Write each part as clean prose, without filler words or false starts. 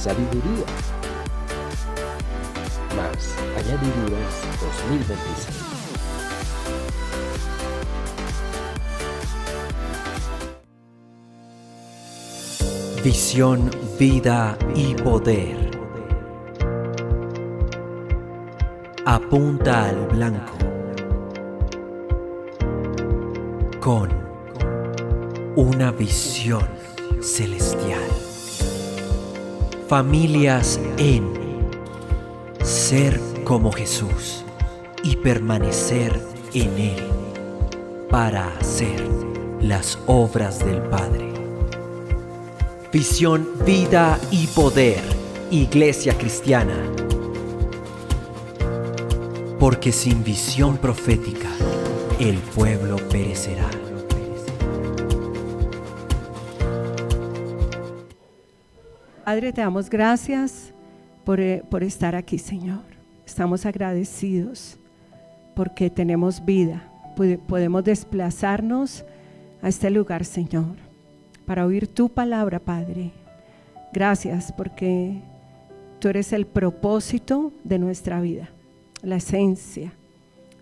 sabiduría. Más añadiduras 2026. Visión, vida y poder. Apunta al blanco. Con una visión celestial. Familias en ser como Jesús y permanecer en Él para hacer las obras del Padre. Visión, vida y poder. Iglesia Cristiana. Porque sin visión profética, el pueblo perecerá. Padre, te damos gracias por estar aquí, Señor. Estamos agradecidos porque tenemos vida. Podemos desplazarnos a este lugar, Señor, para oír tu palabra, Padre. Gracias porque tú eres el propósito de nuestra vida, la esencia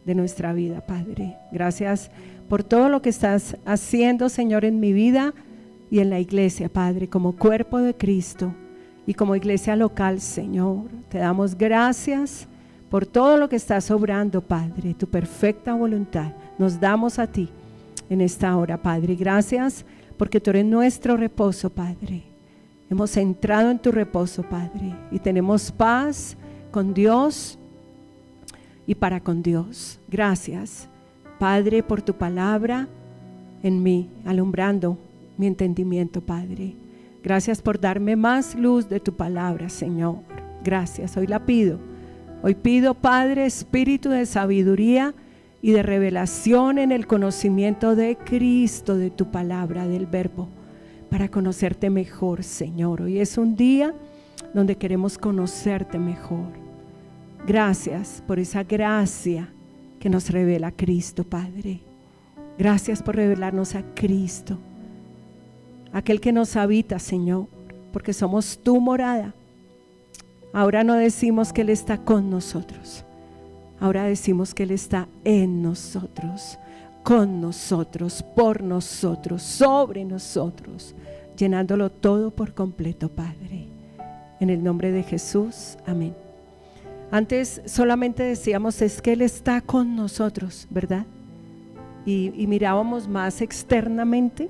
de nuestra vida, Padre. Gracias por todo lo que estás haciendo, Señor, en mi vida y en la iglesia, Padre, como cuerpo de Cristo y como iglesia local, Señor. Te damos gracias por todo lo que estás obrando, Padre, tu perfecta voluntad. Nos damos a ti en esta hora, Padre. Gracias porque tú eres nuestro reposo, Padre. Hemos entrado en tu reposo, Padre, y tenemos paz con Dios y para con Dios. Gracias, Padre, por tu palabra en mí, alumbrando mi entendimiento, Padre. Gracias por darme más luz de tu palabra, Señor. Gracias, hoy la pido. Hoy pido, Padre, espíritu de sabiduría y de revelación en el conocimiento de Cristo, de tu palabra, del verbo, para conocerte mejor, Señor. Hoy es un día donde queremos conocerte mejor. Gracias por esa gracia que nos revela Cristo, Padre. Gracias por revelarnos a Cristo, aquel que nos habita, Señor, porque somos tu morada. Ahora no decimos que Él está con nosotros. Ahora decimos que Él está en nosotros, con nosotros, por nosotros, sobre nosotros, llenándolo todo por completo, Padre. En el nombre de Jesús, amén. Antes solamente decíamos es que Él está con nosotros, ¿verdad? Y mirábamos más externamente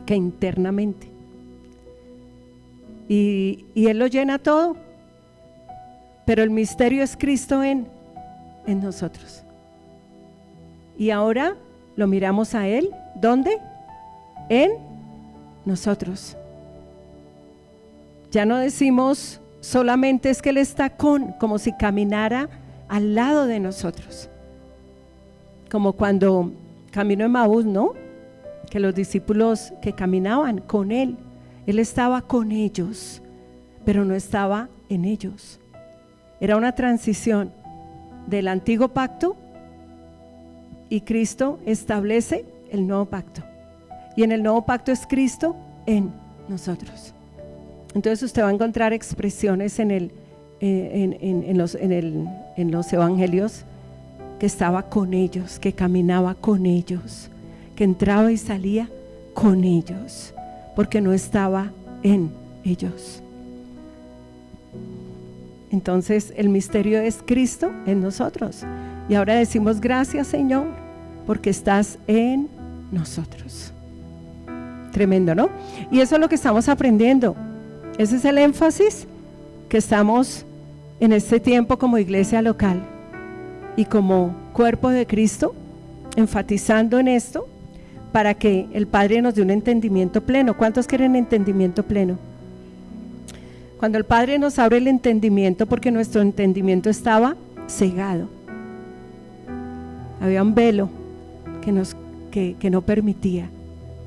que internamente. Y Él lo llena todo, pero el misterio es Cristo en nosotros. Y ahora lo miramos a Él, ¿dónde? En nosotros. Ya no decimos solamente es que Él está como si caminara al lado de nosotros. Como cuando camino en Maús, ¿no? Que los discípulos que caminaban con Él, Él estaba con ellos, pero no estaba en ellos. Era una transición del antiguo pacto y Cristo establece el nuevo pacto. Y en el nuevo pacto es Cristo en nosotros. Entonces usted va a encontrar expresiones en los evangelios que estaba con ellos, que caminaba con ellos, que entraba y salía con ellos, porque no estaba en ellos. Entonces el misterio es Cristo en nosotros. Y ahora decimos gracias, Señor, porque estás en nosotros. Tremendo, ¿no? Y eso es lo que estamos aprendiendo. Ese es el énfasis que estamos en este tiempo como iglesia local y como cuerpo de Cristo, enfatizando en esto para que el Padre nos dé un entendimiento pleno. ¿Cuántos quieren entendimiento pleno? Cuando el Padre nos abre el entendimiento, porque nuestro entendimiento estaba cegado, había un velo que no permitía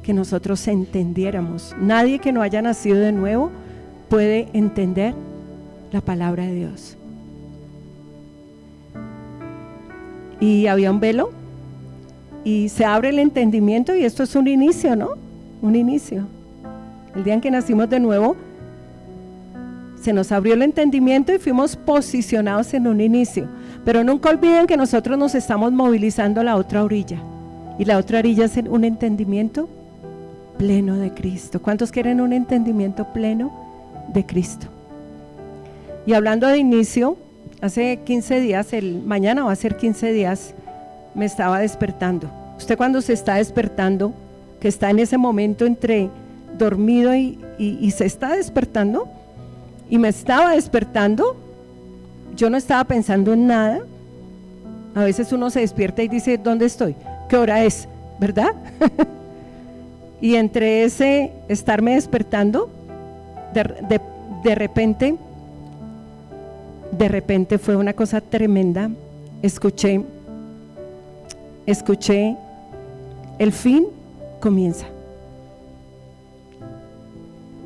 que nosotros entendiéramos. Nadie que no haya nacido de nuevo puede entender la palabra de Dios. Y había un velo y se abre el entendimiento, y esto es un inicio, ¿no? Un inicio. El día en que nacimos de nuevo, Se nos abrió el entendimiento y fuimos posicionados en un inicio. Pero nunca olviden que nosotros nos estamos movilizando a la otra orilla. Y la otra orilla es un entendimiento pleno de Cristo. ¿Cuántos quieren un entendimiento pleno de Cristo? Y hablando de inicio, hace 15 días, mañana va a ser 15 días, me estaba despertando. Usted cuando se está despertando, que está en ese momento entre dormido y se está despertando, y me estaba despertando, yo no estaba pensando en nada. A veces uno se despierta y dice, ¿dónde estoy? ¿Qué hora es? ¿Verdad? Y entre ese estarme despertando, de repente fue una cosa tremenda. Escuché, el fin comienza.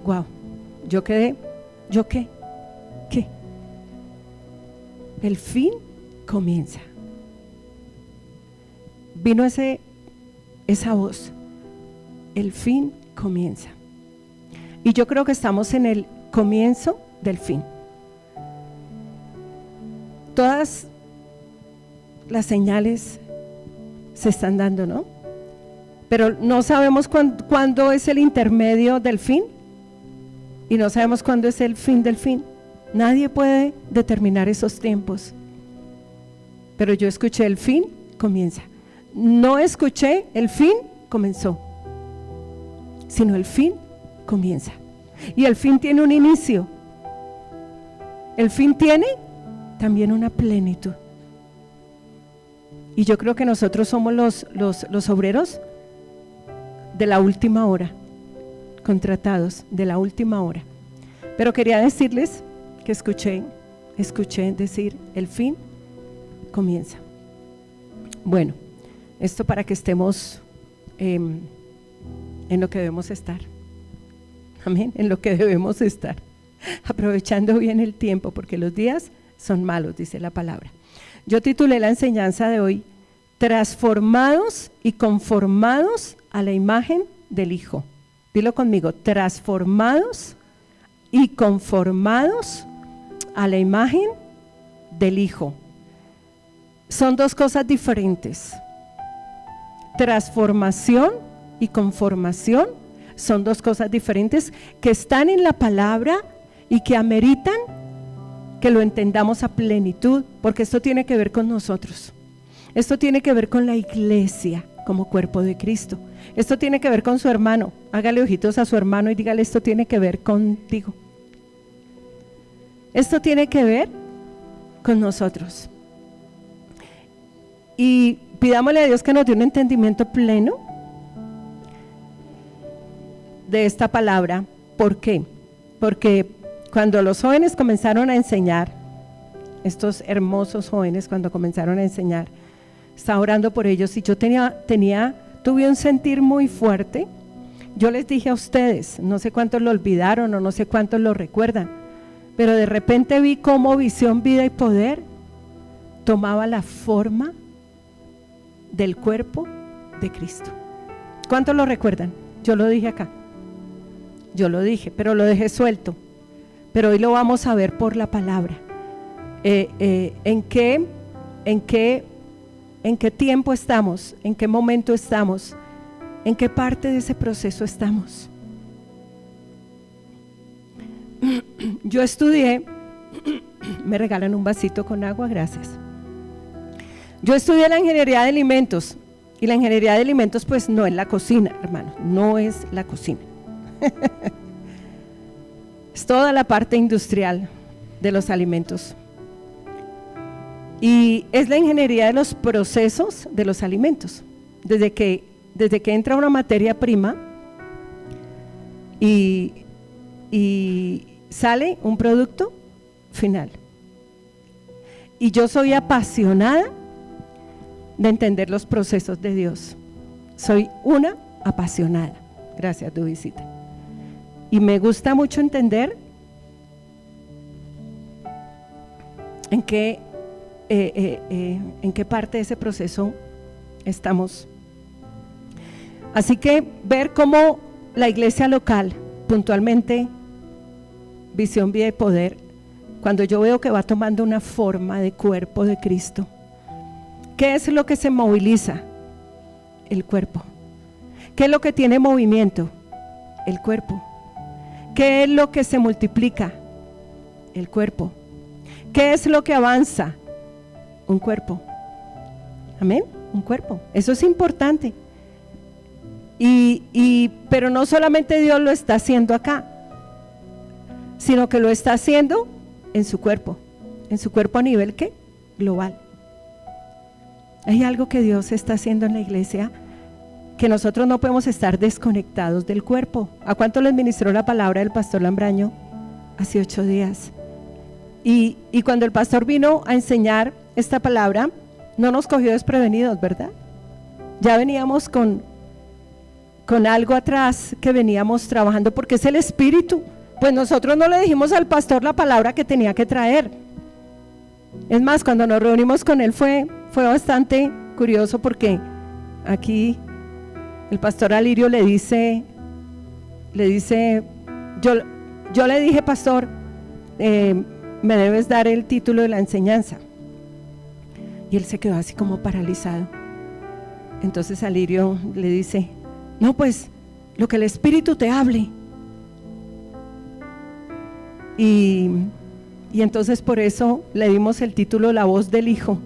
Wow, ¿yo qué? ¿Qué? El fin comienza. Vino esa voz. El fin comienza. Y yo creo que estamos en el comienzo del fin. Todas las señales se están dando, ¿no? Pero no sabemos cuándo es el intermedio del fin y no sabemos cuándo es el fin del fin. Nadie puede determinar esos tiempos. Pero yo escuché el fin comienza. No escuché el fin comenzó, sino el fin comienza. Y el fin tiene un inicio. El fin tiene también una plenitud. Y yo creo que nosotros somos los obreros de la última hora, contratados de la última hora. Pero quería decirles que escuché decir, el fin comienza. Bueno, esto para que estemos en lo que debemos estar. Amén, en lo que debemos estar. Aprovechando bien el tiempo, porque los días son malos, dice la palabra. Yo titulé la enseñanza de hoy, transformados y conformados a la imagen del Hijo. Dilo conmigo, transformados y conformados a la imagen del Hijo. Son dos cosas diferentes. Transformación y conformación son dos cosas diferentes que están en la palabra y que ameritan que lo entendamos a plenitud, porque esto tiene que ver con nosotros. Esto tiene que ver con la iglesia como cuerpo de Cristo. Esto tiene que ver con su hermano. Hágale ojitos a su hermano y dígale, esto tiene que ver contigo. Esto tiene que ver con nosotros. Y pidámosle a Dios que nos dé un entendimiento pleno de esta palabra. ¿Por qué? Porque cuando los jóvenes comenzaron a enseñar, estos hermosos jóvenes cuando comenzaron a enseñar, estaba orando por ellos y yo tuve un sentir muy fuerte. Yo les dije a ustedes, no sé cuántos lo olvidaron o no sé cuántos lo recuerdan, pero de repente vi cómo Visión, Vida y Poder tomaba la forma del cuerpo de Cristo. ¿Cuántos lo recuerdan? Yo lo dije acá. Yo lo dije, pero lo dejé suelto. Pero hoy lo vamos a ver por la palabra. ¿En qué tiempo estamos? ¿En qué momento estamos? ¿En qué parte de ese proceso estamos? Yo estudié, me regalan un vasito con agua, gracias. Yo estudié la ingeniería de alimentos, y la ingeniería de alimentos pues no es la cocina, hermano, no es la cocina. Es toda la parte industrial de los alimentos. Y es la ingeniería de los procesos de los alimentos. Desde que entra una materia prima y sale un producto final. Y yo soy apasionada de entender los procesos de Dios. Soy una apasionada. Gracias, tu visita. Y me gusta mucho entender en qué parte de ese proceso estamos. Así que ver cómo la iglesia local puntualmente Visión, Vida y Poder, cuando yo veo que va tomando una forma de cuerpo de Cristo, ¿qué es lo que se moviliza? El cuerpo. ¿Qué es lo que tiene movimiento? El cuerpo. ¿Qué es lo que se multiplica? El cuerpo. ¿Qué es lo que avanza? Un cuerpo. Amén, un cuerpo. Eso es importante. Pero no solamente Dios lo está haciendo acá, sino que lo está haciendo en su cuerpo a nivel ¿qué? Global. Hay algo que Dios está haciendo en la iglesia, que nosotros no podemos estar desconectados del cuerpo. ¿A cuánto les ministró la palabra del pastor Lambraño? Hace 8 días. Y cuando el pastor vino a enseñar esta palabra, no nos cogió desprevenidos, ¿verdad? Ya veníamos con algo atrás que veníamos trabajando, porque es el Espíritu. Pues nosotros no le dijimos al pastor la palabra que tenía que traer. Es más, cuando nos reunimos con él fue bastante curioso, porque aquí el pastor Alirio le dice, yo le dije, pastor, me debes dar el título de la enseñanza. Y él se quedó así como paralizado. Entonces Alirio le dice, no, pues lo que el Espíritu te hable. Y entonces por eso le dimos el título La voz del Hijo.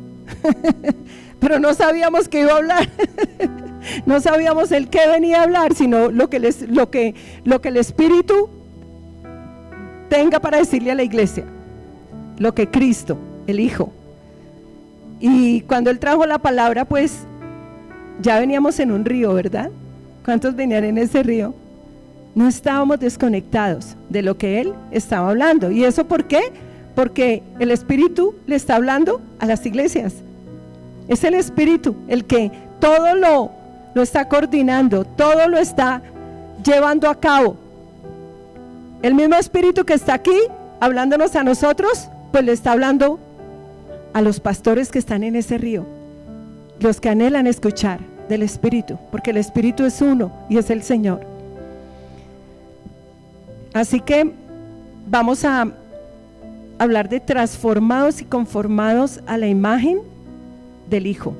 Pero no sabíamos qué iba a hablar. No sabíamos el qué venía a hablar, sino lo que el Espíritu tenga para decirle a la iglesia, lo que Cristo, el Hijo. Y cuando él trajo la palabra, pues ya veníamos en un río, ¿verdad? ¿Cuántos venían en ese río? No estábamos desconectados de lo que él estaba hablando. ¿Y eso por qué? Porque el Espíritu le está hablando a las iglesias. Es el Espíritu el que todo lo está coordinando, todo lo está llevando a cabo. El mismo Espíritu que está aquí hablándonos a nosotros, pues le está hablando a los pastores que están en ese río, los que anhelan escuchar del Espíritu, porque el Espíritu es uno y es el Señor. Así que vamos a hablar de transformados y conformados a la imagen del Hijo.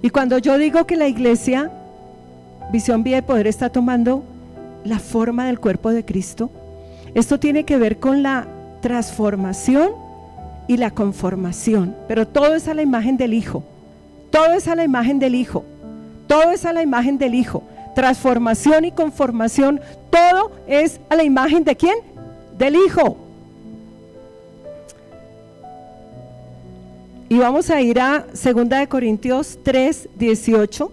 Y cuando yo digo que la iglesia, Visión, Vida y Poder, está tomando la forma del cuerpo de Cristo, esto tiene que ver con la transformación y la conformación, pero todo es a la imagen del Hijo, todo es a la imagen del Hijo, todo es a la imagen del Hijo. Transformación y conformación, todo es a la imagen ¿de quién? Del Hijo. Y vamos a ir a 2 Corintios 3:18.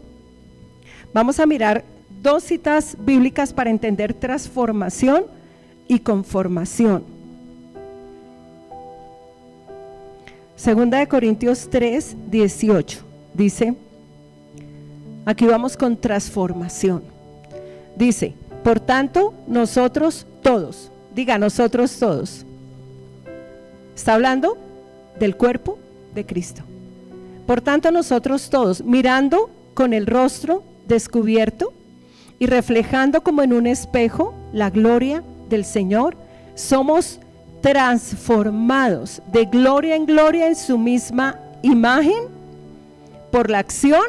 Vamos a mirar 2 citas bíblicas para entender transformación y conformación. 2 Corintios 3:18 dice, aquí vamos con transformación. Dice, por tanto, nosotros todos, diga nosotros todos. Está hablando del cuerpo de Cristo. Por tanto, nosotros todos, mirando con el rostro descubierto y reflejando como en un espejo la gloria del Señor, somos transformados de gloria en gloria en su misma imagen por la acción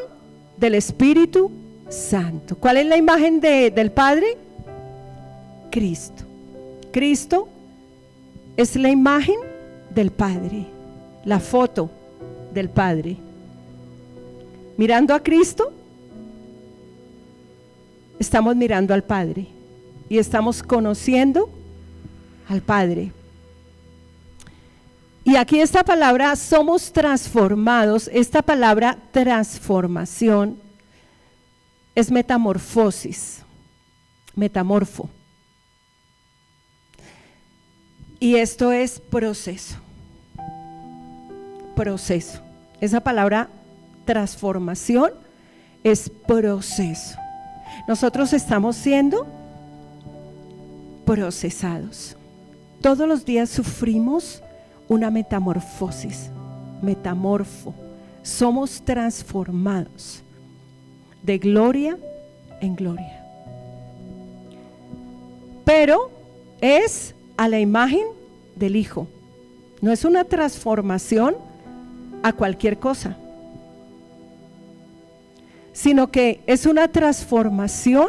del Espíritu Santo. ¿Cuál es la imagen del Padre? Cristo. Cristo es la imagen del Padre, la foto del Padre. Mirando a Cristo, estamos mirando al Padre y estamos conociendo al Padre. Y aquí esta palabra somos transformados, esta palabra transformación es metamorfosis, metamorfo. Y esto es proceso. Proceso. Esa palabra transformación es proceso. Nosotros estamos siendo procesados. Todos los días sufrimos una metamorfosis, metamorfo. Somos transformados de gloria en gloria. Pero es a la imagen del Hijo. No es una transformación a cualquier cosa, sino que es una transformación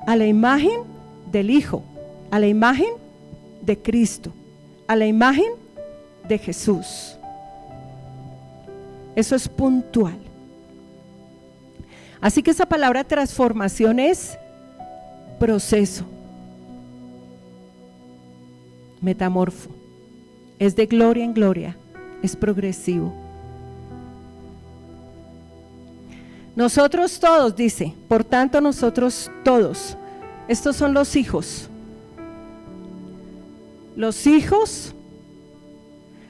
a la imagen del Hijo, a la imagen de Cristo, a la imagen de Jesús. Eso es puntual. Así que esa palabra transformación es proceso, metamorfo, es de gloria en gloria, es progresivo. Nosotros todos, dice, por tanto nosotros todos, estos son los hijos. Los hijos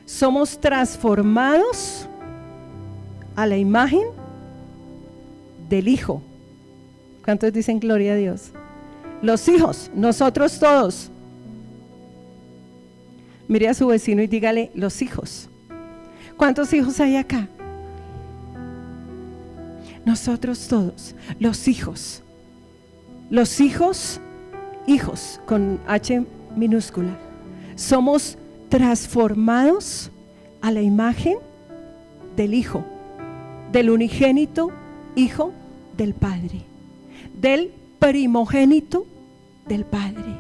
somos transformados a la imagen del Hijo. ¿Cuántos dicen gloria a Dios? Los hijos, nosotros todos. Mire a su vecino y dígale, los hijos. ¿Cuántos hijos hay acá? Nosotros todos, los hijos. Los hijos, hijos con H minúscula. Somos transformados a la imagen del Hijo, del unigénito Hijo del Padre, del primogénito del Padre.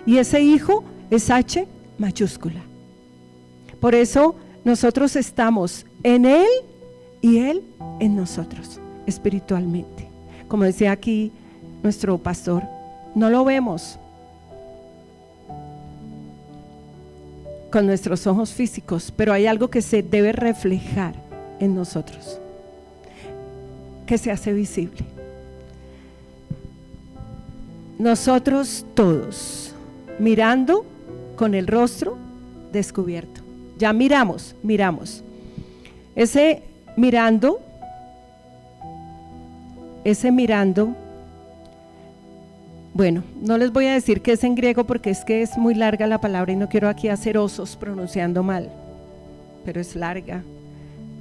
Y ese Hijo es H mayúscula. Por eso nosotros estamos en Él y Él en nosotros, espiritualmente. Como decía aquí nuestro pastor, no lo vemos con nuestros ojos físicos, pero hay algo que se debe reflejar en nosotros, que se hace visible. Nosotros todos, mirando con el rostro descubierto. Ya miramos. Ese mirando, bueno, no les voy a decir qué es en griego porque es que es muy larga la palabra y no quiero aquí hacer osos pronunciando mal, pero es larga.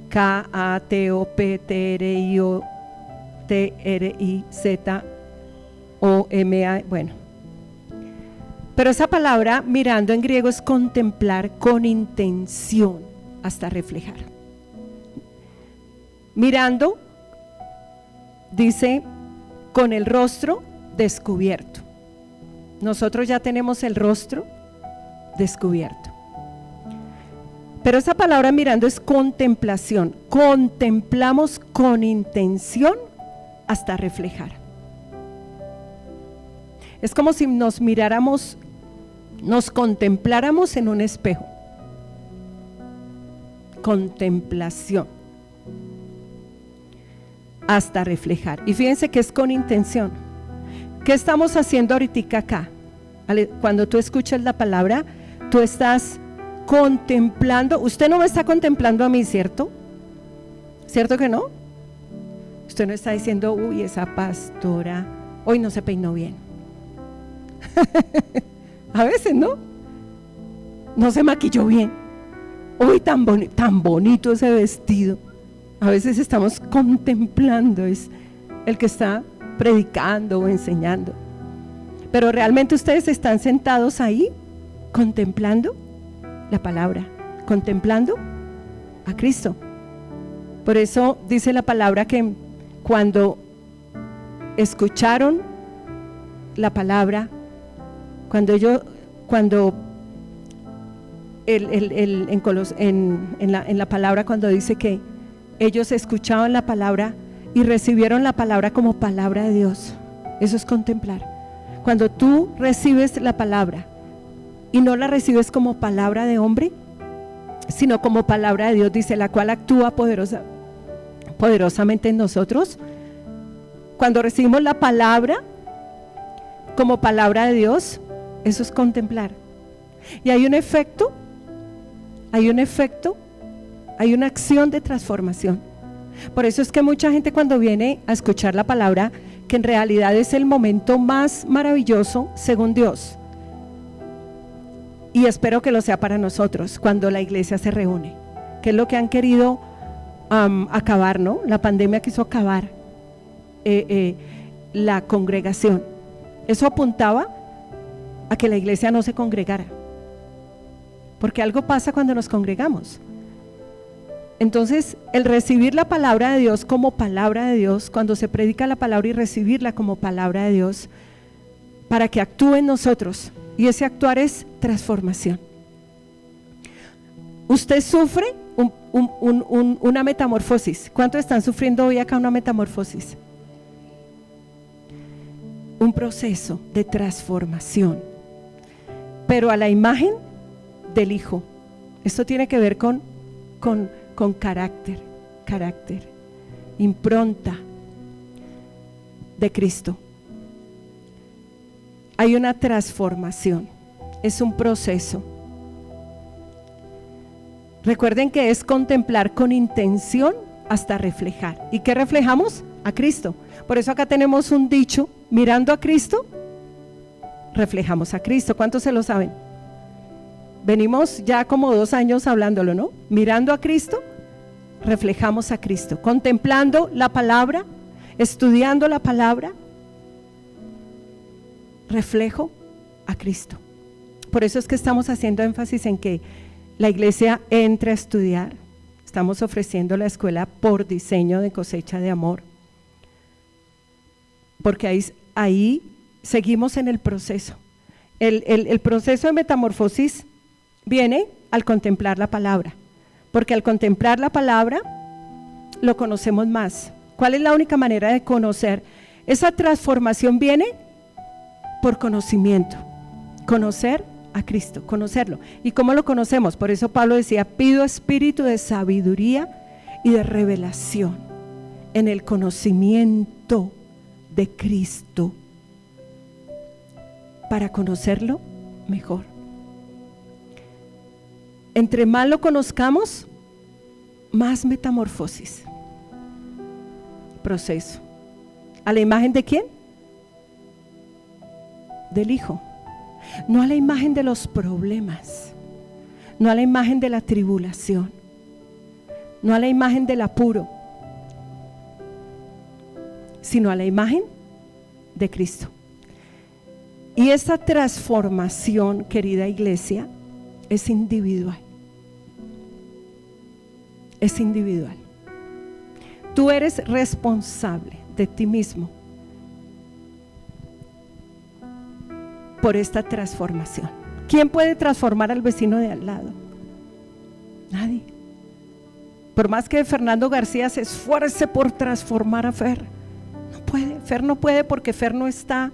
K-A-T-O-P-T-R-I-O-T-R-I-Z-O-M-A, bueno. Pero esa palabra mirando en griego es contemplar con intención hasta reflejar. Mirando, dice, con el rostro descubierto. Nosotros ya tenemos el rostro descubierto. Pero esa palabra mirando es contemplación. Contemplamos con intención hasta reflejar. Es como si nos miráramos, nos contempláramos en un espejo. Contemplación hasta reflejar. Y fíjense que es con intención. ¿Qué estamos haciendo ahorita acá? Cuando tú escuchas la palabra, tú estás contemplando. Usted no me está contemplando a mí, ¿cierto? ¿Cierto que no? Usted no está diciendo, uy, esa pastora hoy no se peinó bien. A veces no se maquilló bien. Uy, tan bonito ese vestido. A veces estamos contemplando, es el que está predicando o enseñando. Pero realmente ustedes están sentados ahí contemplando la palabra, contemplando a Cristo. Por eso dice la palabra que cuando escucharon la palabra, en la palabra, cuando dice que ellos escuchaban la palabra y recibieron la palabra como palabra de Dios, eso es contemplar. Cuando tú recibes la palabra y no la recibes como palabra de hombre, sino como palabra de Dios, dice, la cual actúa poderosamente en nosotros. Cuando recibimos la palabra como palabra de Dios, eso es contemplar. Y hay un efecto, hay una acción de transformación. Por eso es que mucha gente, cuando viene a escuchar la palabra, que en realidad es el momento más maravilloso según Dios, y espero que lo sea para nosotros, cuando la iglesia se reúne, que es lo que han querido acabar, ¿no? La pandemia quiso acabar la congregación. Eso apuntaba a que la iglesia no se congregara, porque algo pasa cuando nos congregamos. Entonces, el recibir la palabra de Dios como palabra de Dios, cuando se predica la palabra y recibirla como palabra de Dios, para que actúe en nosotros, y ese actuar es transformación. Usted sufre una metamorfosis. ¿Cuántos están sufriendo hoy acá una metamorfosis? Un proceso de transformación, pero a la imagen del Hijo. Esto tiene que ver con carácter, impronta de Cristo. Hay una transformación, es un proceso. Recuerden que es contemplar con intención hasta reflejar. ¿Y qué reflejamos? A Cristo. Por eso acá tenemos un dicho: mirando a Cristo, reflejamos a Cristo. ¿Cuántos se lo saben? Venimos ya como 2 años hablándolo, ¿no? Mirando a Cristo, reflejamos a Cristo. Contemplando la palabra, estudiando la palabra, reflejo a Cristo. Por eso es que estamos haciendo énfasis en que la iglesia entre a estudiar. Estamos ofreciendo la escuela por diseño de Cosecha de Amor, porque ahí seguimos en el proceso. El proceso de metamorfosis viene al contemplar la palabra, porque al contemplar la palabra lo conocemos más. ¿Cuál es la única manera de conocer? Esa transformación viene por conocimiento, conocer a Cristo, conocerlo. ¿Y cómo lo conocemos? Por eso Pablo decía: pido espíritu de sabiduría y de revelación en el conocimiento de Cristo, para conocerlo mejor. Entre más lo conozcamos, más metamorfosis, proceso. ¿A la imagen de quién? Del Hijo. No a la imagen de los problemas, no a la imagen de la tribulación, no a la imagen del apuro, sino a la imagen de Cristo. Y esta transformación, querida iglesia, es individual. Es individual. Tú eres responsable de ti mismo por esta transformación. ¿Quién puede transformar al vecino de al lado? Nadie. Por más que Fernando García se esfuerce por transformar a Fer, no puede. Fer no puede, porque Fer no está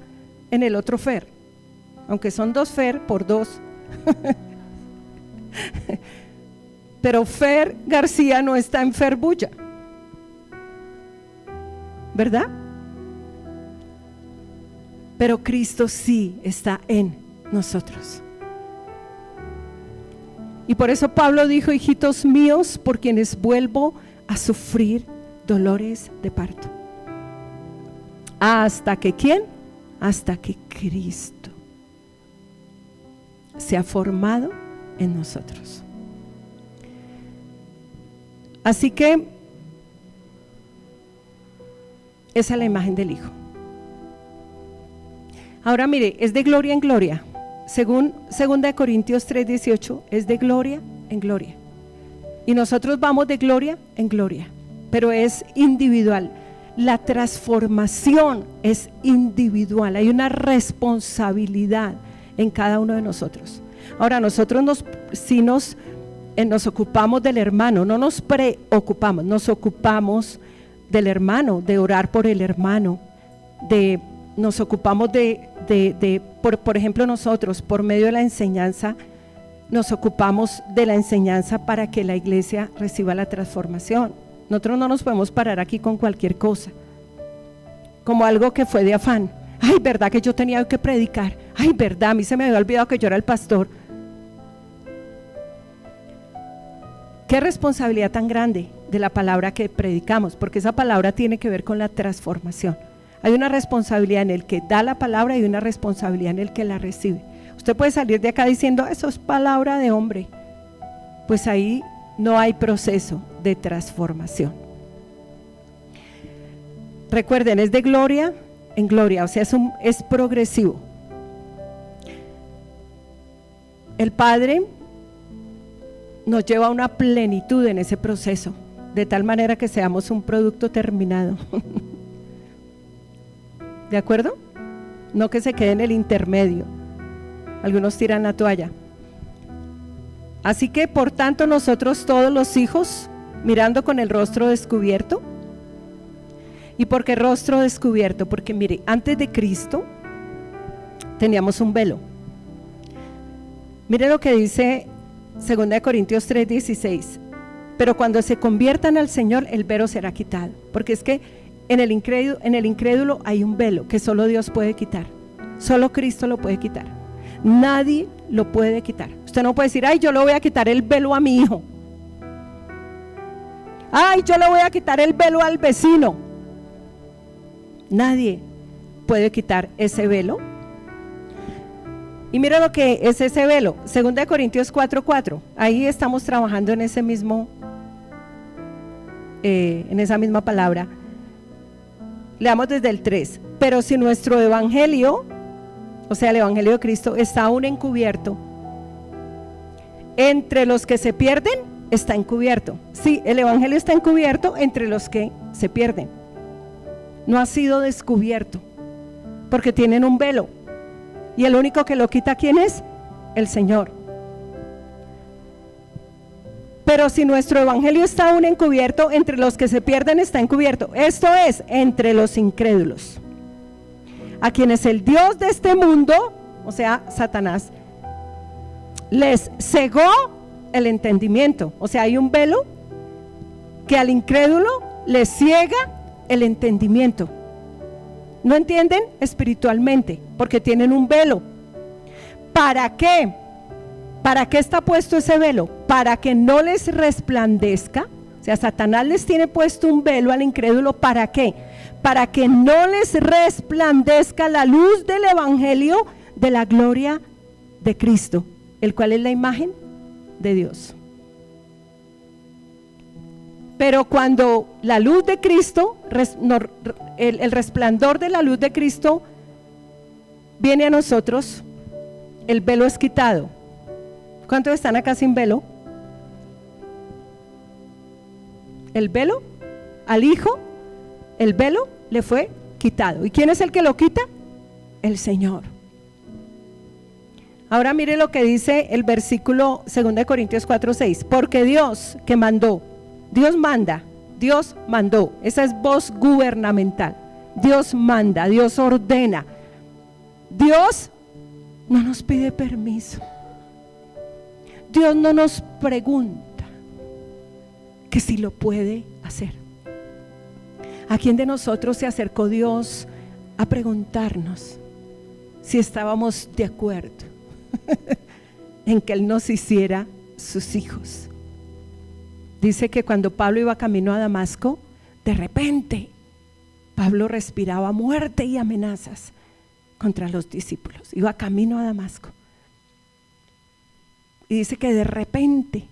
en el otro Fer, aunque son 2 Fer por 2. Pero Fer García no está en Fer Bulla, ¿verdad? Pero Cristo sí está en nosotros. Y por eso Pablo dijo: hijitos míos, por quienes vuelvo a sufrir dolores de parto. ¿Hasta que quién? Hasta que Cristo se ha formado en nosotros. Así que esa es la imagen del Hijo. Ahora mire, es de gloria en gloria. Según 2 Corintios 3:18, es de gloria en gloria. Y nosotros vamos de gloria en gloria, pero es individual. La transformación es individual. Hay una responsabilidad en cada uno de nosotros. Ahora, nosotros nos ocupamos del hermano, no nos preocupamos, nos ocupamos del hermano, de orar por el hermano, nos ocupamos por ejemplo, nosotros por medio de la enseñanza, nos ocupamos de la enseñanza para que la iglesia reciba la transformación. Nosotros no nos podemos parar aquí con cualquier cosa, como algo que fue de afán. Ay, verdad que yo tenía que predicar. Ay, verdad, a mí se me había olvidado que yo era el pastor. Qué responsabilidad tan grande de la palabra que predicamos, porque esa palabra tiene que ver con la transformación. Hay una responsabilidad en el que da la palabra y una responsabilidad en el que la recibe. Usted puede salir de acá diciendo: eso es palabra de hombre. Pues ahí no hay proceso de transformación. Recuerden, es de gloria en gloria, o sea, es progresivo. El Padre nos lleva a una plenitud en ese proceso, de tal manera que seamos un producto terminado. ¿De acuerdo? No que se quede en el intermedio. Algunos tiran la toalla. Así que, por tanto, nosotros todos los hijos, mirando con el rostro descubierto. ¿Y por qué rostro descubierto? Porque mire, antes de Cristo teníamos un velo. Mire lo que dice 2 Corintios 3:16. Pero cuando se conviertan al Señor, el velo será quitado. Porque es que en el incrédulo hay un velo que solo Dios puede quitar. Solo Cristo lo puede quitar. Nadie lo puede quitar. Usted no puede decir, ay, yo le voy a quitar el velo a mi hijo. Ay, yo le voy a quitar el velo al vecino. Nadie puede quitar ese velo. Y mira lo que es ese velo. 2 Corintios 4:4. Ahí estamos trabajando en ese mismo, en esa misma palabra. Leamos desde el 3. Pero si nuestro evangelio, o sea, el evangelio de Cristo, está aún encubierto, entre los que se pierden, está encubierto. Sí, el evangelio está encubierto entre los que se pierden. No ha sido descubierto, porque tienen un velo. Y el único que lo quita, ¿quién es? El Señor. Pero si nuestro evangelio está aún encubierto, entre los que se pierden está encubierto. Esto es, entre los incrédulos, a quienes el Dios de este mundo, o sea, Satanás, les cegó el entendimiento. O sea, hay un velo que al incrédulo le ciega el entendimiento. No entienden espiritualmente porque tienen un velo. ¿Para qué? ¿Para qué está puesto ese velo? Para que no les resplandezca. O sea, Satanás les tiene puesto un velo al incrédulo. ¿Para qué? Para que no les resplandezca la luz del evangelio de la gloria de Cristo, el cual es la imagen de Dios. Pero cuando la luz de Cristo, el resplandor de la luz de Cristo viene a nosotros, el velo es quitado. ¿Cuántos están acá sin velo? El velo al Hijo, el velo le fue quitado. ¿Y quién es el que lo quita? El Señor. Ahora mire lo que dice el versículo 2 Corintios 4:6. Porque Dios que mandó, Dios manda, Dios mandó. Esa es voz gubernamental. Dios manda, Dios ordena. Dios no nos pide permiso. Dios no nos pregunta que si lo puede hacer. ¿A quién de nosotros se acercó Dios a preguntarnos si estábamos de acuerdo en que Él nos hiciera sus hijos? Dice que cuando Pablo iba camino a Damasco, de repente Pablo respiraba muerte y amenazas contra los discípulos. Iba camino a Damasco y dice que de repente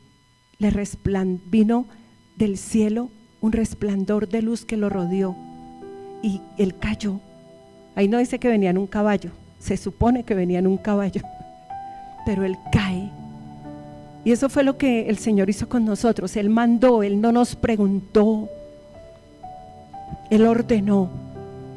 vino del cielo un resplandor de luz que lo rodeó y él cayó. Ahí no dice que venía en un caballo, se supone que venía en un caballo, pero él cae. Y eso fue lo que el Señor hizo con nosotros. Él mandó, Él no nos preguntó, Él ordenó.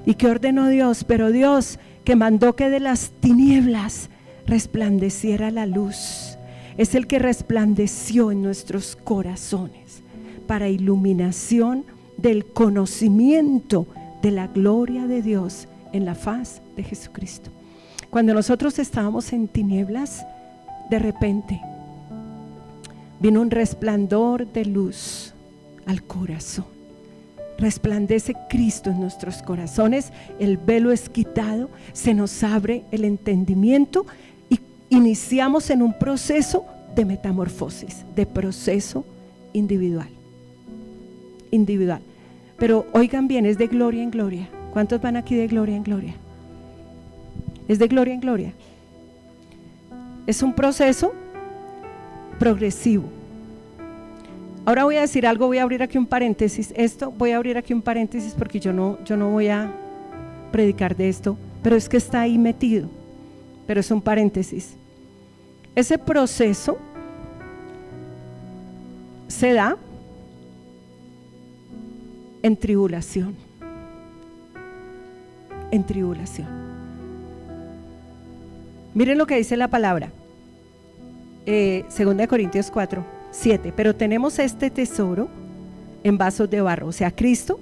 ¿Y qué ordenó Dios? Pero Dios que mandó que de las tinieblas resplandeciera la luz, es el que resplandeció en nuestros corazones para iluminación del conocimiento de la gloria de Dios en la faz de Jesucristo. Cuando nosotros estábamos en tinieblas, de repente vino un resplandor de luz al corazón. Resplandece Cristo en nuestros corazones, el velo es quitado, se nos abre el entendimiento y iniciamos en un proceso de metamorfosis, de proceso individual. Pero oigan bien, es de gloria en gloria. ¿Cuántos van aquí de gloria en gloria? Es de gloria en gloria. Es un proceso progresivo. Ahora voy a decir algo, voy a abrir aquí un paréntesis. Voy a abrir aquí un paréntesis porque yo no voy a predicar de esto, pero es que está ahí metido. Pero es un paréntesis. Ese proceso se da en tribulación. En tribulación. Miren lo que dice la palabra. 2 Corintios 4, 7. Pero tenemos este tesoro en vasos de barro. O sea, Cristo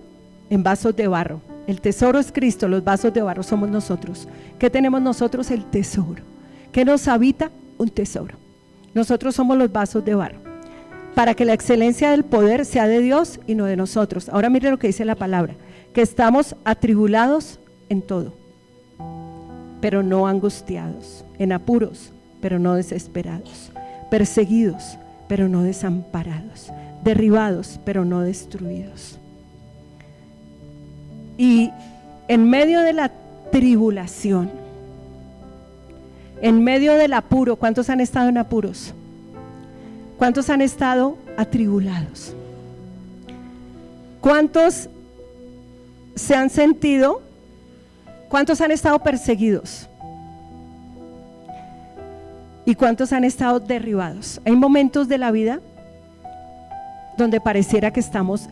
en vasos de barro. El tesoro es Cristo, los vasos de barro somos nosotros. ¿Qué tenemos nosotros? El tesoro. ¿Qué nos habita? Un tesoro. Nosotros somos los vasos de barro. Para que la excelencia del poder sea de Dios y no de nosotros. Ahora mire lo que dice la palabra. Que estamos atribulados en todo, pero no angustiados, en apuros, pero no desesperados, perseguidos, pero no desamparados, derribados, pero no destruidos. Y en medio de la tribulación, en medio del apuro, ¿cuántos han estado en apuros? ¿Cuántos han estado atribulados? ¿Cuántos se han sentido? ¿Cuántos han estado perseguidos? ¿Y cuántos han estado derribados? Hay momentos de la vida donde pareciera que estamos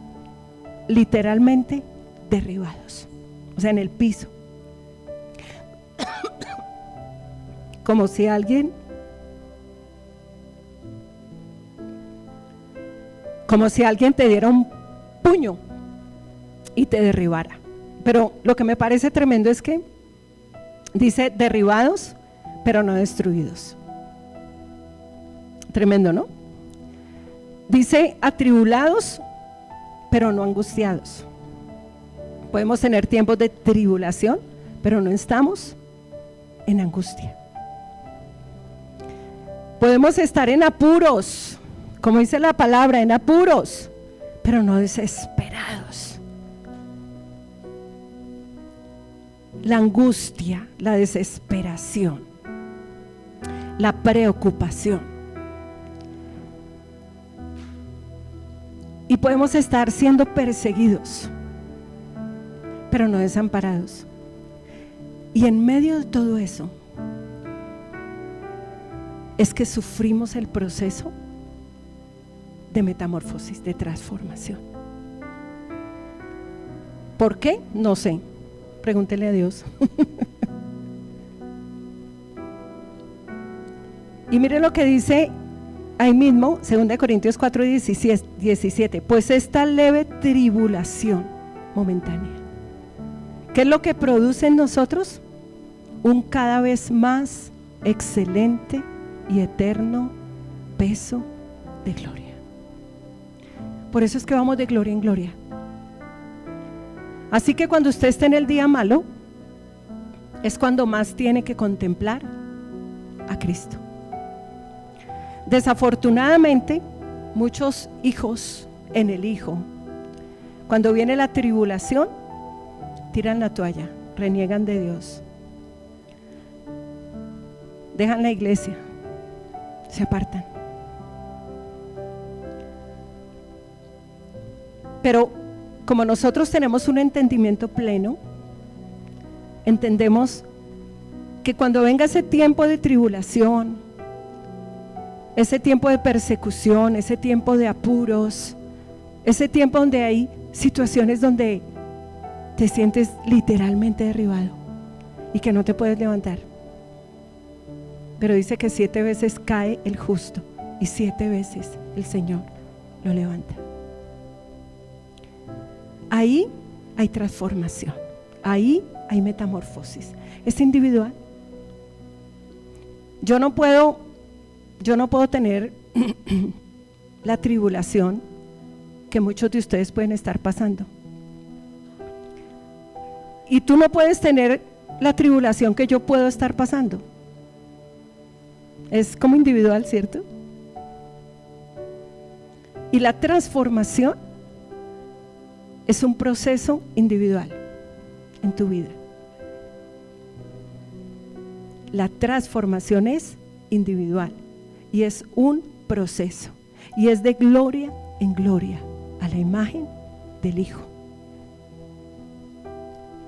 literalmente derribados, o sea, en el piso. Como si alguien te diera un puño y te derribara. Pero lo que me parece tremendo es que dice derribados, pero no destruidos. Tremendo, ¿no? Dice atribulados, pero no angustiados. Podemos tener tiempos de tribulación, pero no estamos en angustia. Podemos estar en apuros, como dice la palabra, en apuros, pero no desesperados. La angustia, la desesperación, la preocupación. Y podemos estar siendo perseguidos, pero no desamparados. Y en medio de todo eso, es que sufrimos el proceso de metamorfosis, de transformación. ¿Por qué? No sé. Pregúntele a Dios. Y mire lo que dice ahí mismo, 2 Corintios 4, 17. Pues esta leve tribulación momentánea, ¿qué es lo que produce en nosotros? Un cada vez más excelente y eterno peso de gloria. Por eso es que vamos de gloria en gloria. Así que cuando usted esté en el día malo, es cuando más tiene que contemplar a Cristo. Desafortunadamente, muchos hijos en el hijo, cuando viene la tribulación, tiran la toalla, reniegan de Dios, dejan la iglesia, se apartan. Pero como nosotros tenemos un entendimiento pleno, entendemos que cuando venga ese tiempo de tribulación, ese tiempo de persecución, ese tiempo de apuros, ese tiempo donde hay situaciones donde te sientes literalmente derribado y que no te puedes levantar. Pero dice que 7 veces cae el justo y 7 veces el Señor lo levanta. Ahí hay transformación, ahí hay metamorfosis. Es individual. Yo no puedo tener la tribulación que muchos de ustedes pueden estar pasando. Y tú no puedes tener la tribulación que yo puedo estar pasando. Es como individual, ¿cierto? Y la transformación es un proceso individual en tu vida. La transformación es individual y es un proceso y es de gloria en gloria a la imagen del Hijo.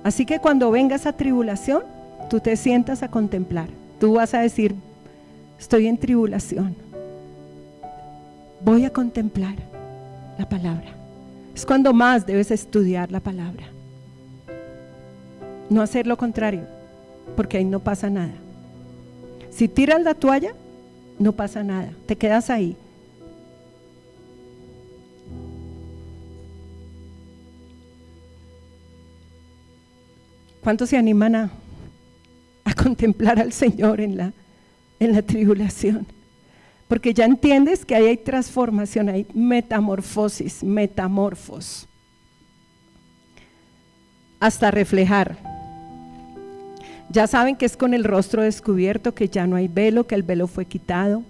Así que cuando venga esa tribulación, tú te sientas a contemplar. Tú vas a decir: estoy en tribulación, voy a contemplar la palabra. Es cuando más debes estudiar la palabra. No hacer lo contrario, porque ahí no pasa nada. Si tiras la toalla, no pasa nada, te quedas ahí. ¿Cuántos se animan a contemplar al Señor en la tribulación? Porque ya entiendes que ahí hay transformación, hay metamorfosis, metamorfos, hasta reflejar. Ya saben que es con el rostro descubierto, que ya no hay velo, que el velo fue quitado,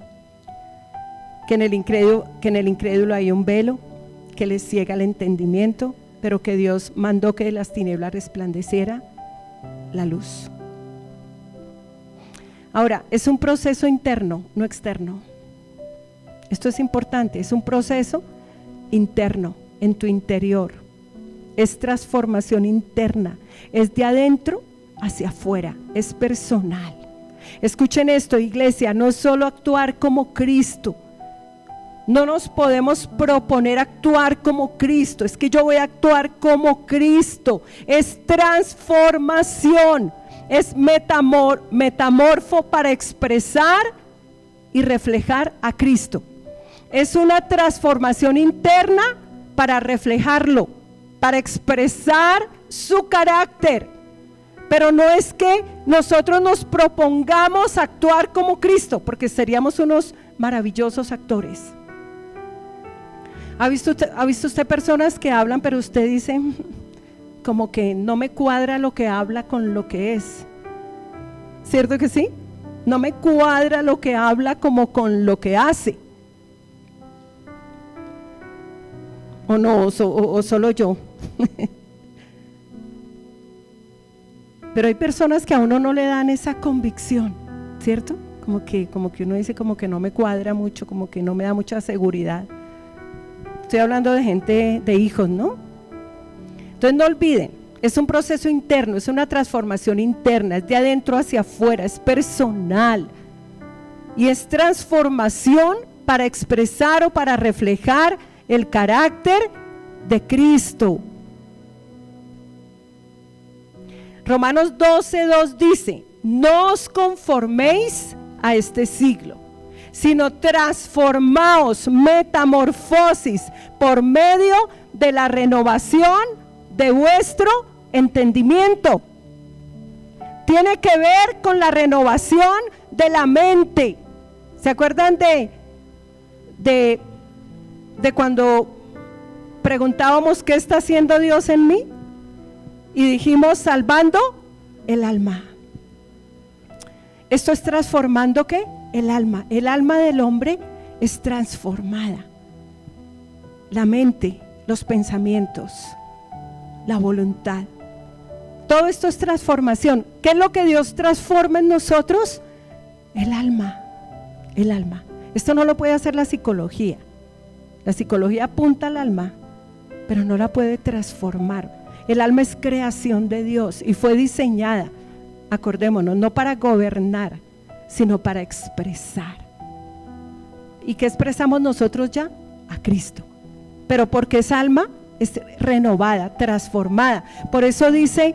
que en el incrédulo hay un velo que les ciega el entendimiento, pero que Dios mandó que de las tinieblas resplandeciera la luz. Ahora, es un proceso interno, no externo. Esto es importante, es un proceso interno, en tu interior. Es transformación interna, es de adentro hacia afuera, es personal. Escuchen esto, iglesia, no es solo actuar como Cristo. No nos podemos proponer actuar como Cristo, es que yo voy a actuar como Cristo. Es transformación, es metamorfo para expresar y reflejar a Cristo. Es una transformación interna para reflejarlo, para expresar su carácter. Pero no es que nosotros nos propongamos actuar como Cristo, porque seríamos unos maravillosos actores. ¿Ha visto usted personas que hablan, pero usted dice como que no me cuadra lo que habla con lo que es? ¿Cierto que sí? No me cuadra lo que habla como con lo que hace. ¿O no? ¿O solo yo? Pero hay personas que a uno no le dan esa convicción, ¿cierto? Como que uno dice como que no me cuadra mucho, como que no me da mucha seguridad. Estoy hablando de gente, de hijos, ¿no? Entonces no olviden, es un proceso interno, es una transformación interna, es de adentro hacia afuera, es personal. Y es transformación para expresar o para reflejar el carácter de Cristo. Romanos 12:2 dice: no os conforméis a este siglo, sino transformaos, metamorfosis, por medio de la renovación de vuestro entendimiento. Tiene que ver con la renovación de la mente. ¿Se acuerdan de cuando preguntábamos qué está haciendo Dios en mí? Y dijimos, salvando el alma. Esto es transformando ¿qué? El alma. El alma del hombre es transformada. La mente, los pensamientos, la voluntad. Todo esto es transformación. ¿Qué es lo que Dios transforma en nosotros? El alma. El alma. Esto no lo puede hacer la psicología. La psicología apunta al alma, pero no la puede transformar. El alma es creación de Dios y fue diseñada, acordémonos, no para gobernar, sino para expresar. ¿Y qué expresamos nosotros ya? A Cristo. Pero porque esa alma es renovada, transformada. Por eso dice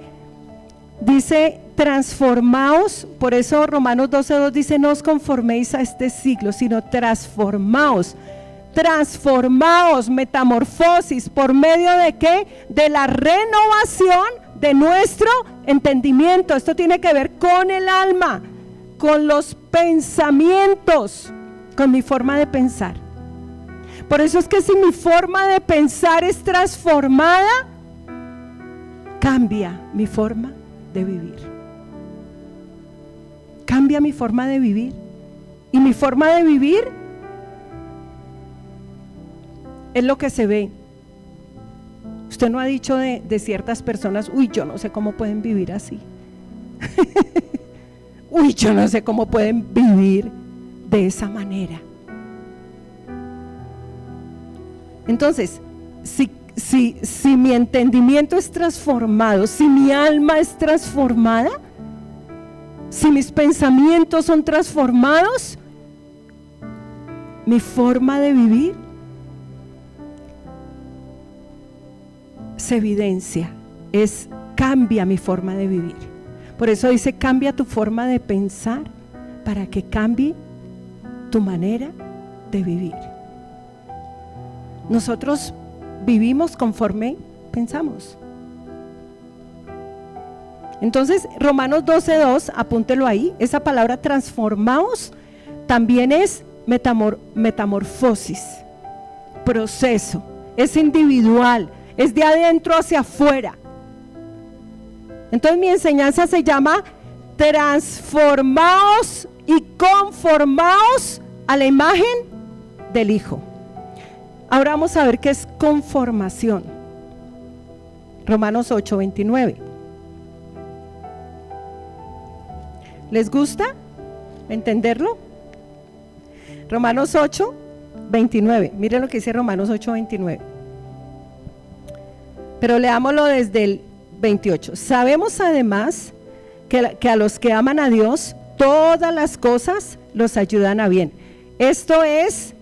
transformaos, por eso Romanos 12:2 dice: no os conforméis a este siglo, sino transformaos. Transformaos, metamorfosis, ¿por medio de qué? De la renovación de nuestro entendimiento. Esto tiene que ver con el alma, con los pensamientos, con mi forma de pensar. Por eso es que si mi forma de pensar es transformada, cambia mi forma de vivir. Cambia mi forma de vivir. Y mi forma de vivir es lo que se ve. Usted no ha dicho de ciertas personas: uy, yo no sé cómo pueden vivir así. Uy, yo no sé cómo pueden vivir de esa manera. Entonces, si mi entendimiento es transformado, si mi alma es transformada, si mis pensamientos son transformados, mi forma de vivir hace evidencia, cambia mi forma de vivir. Por eso dice, cambia tu forma de pensar para que cambie tu manera de vivir. Nosotros vivimos conforme pensamos. Entonces, Romanos 12:2, apúntelo ahí, esa palabra transformaos también es metamorfosis, proceso, es individual, es de adentro hacia afuera. Entonces mi enseñanza se llama transformaos y conformaos a la imagen del Hijo. Ahora vamos a ver qué es conformación. Romanos 8:29. ¿Les gusta entenderlo? Romanos 8:29. Miren lo que dice Romanos 8:29. Pero leámoslo desde el 28. Sabemos además que a los que aman a Dios, todas las cosas los ayudan a bien. Esto es,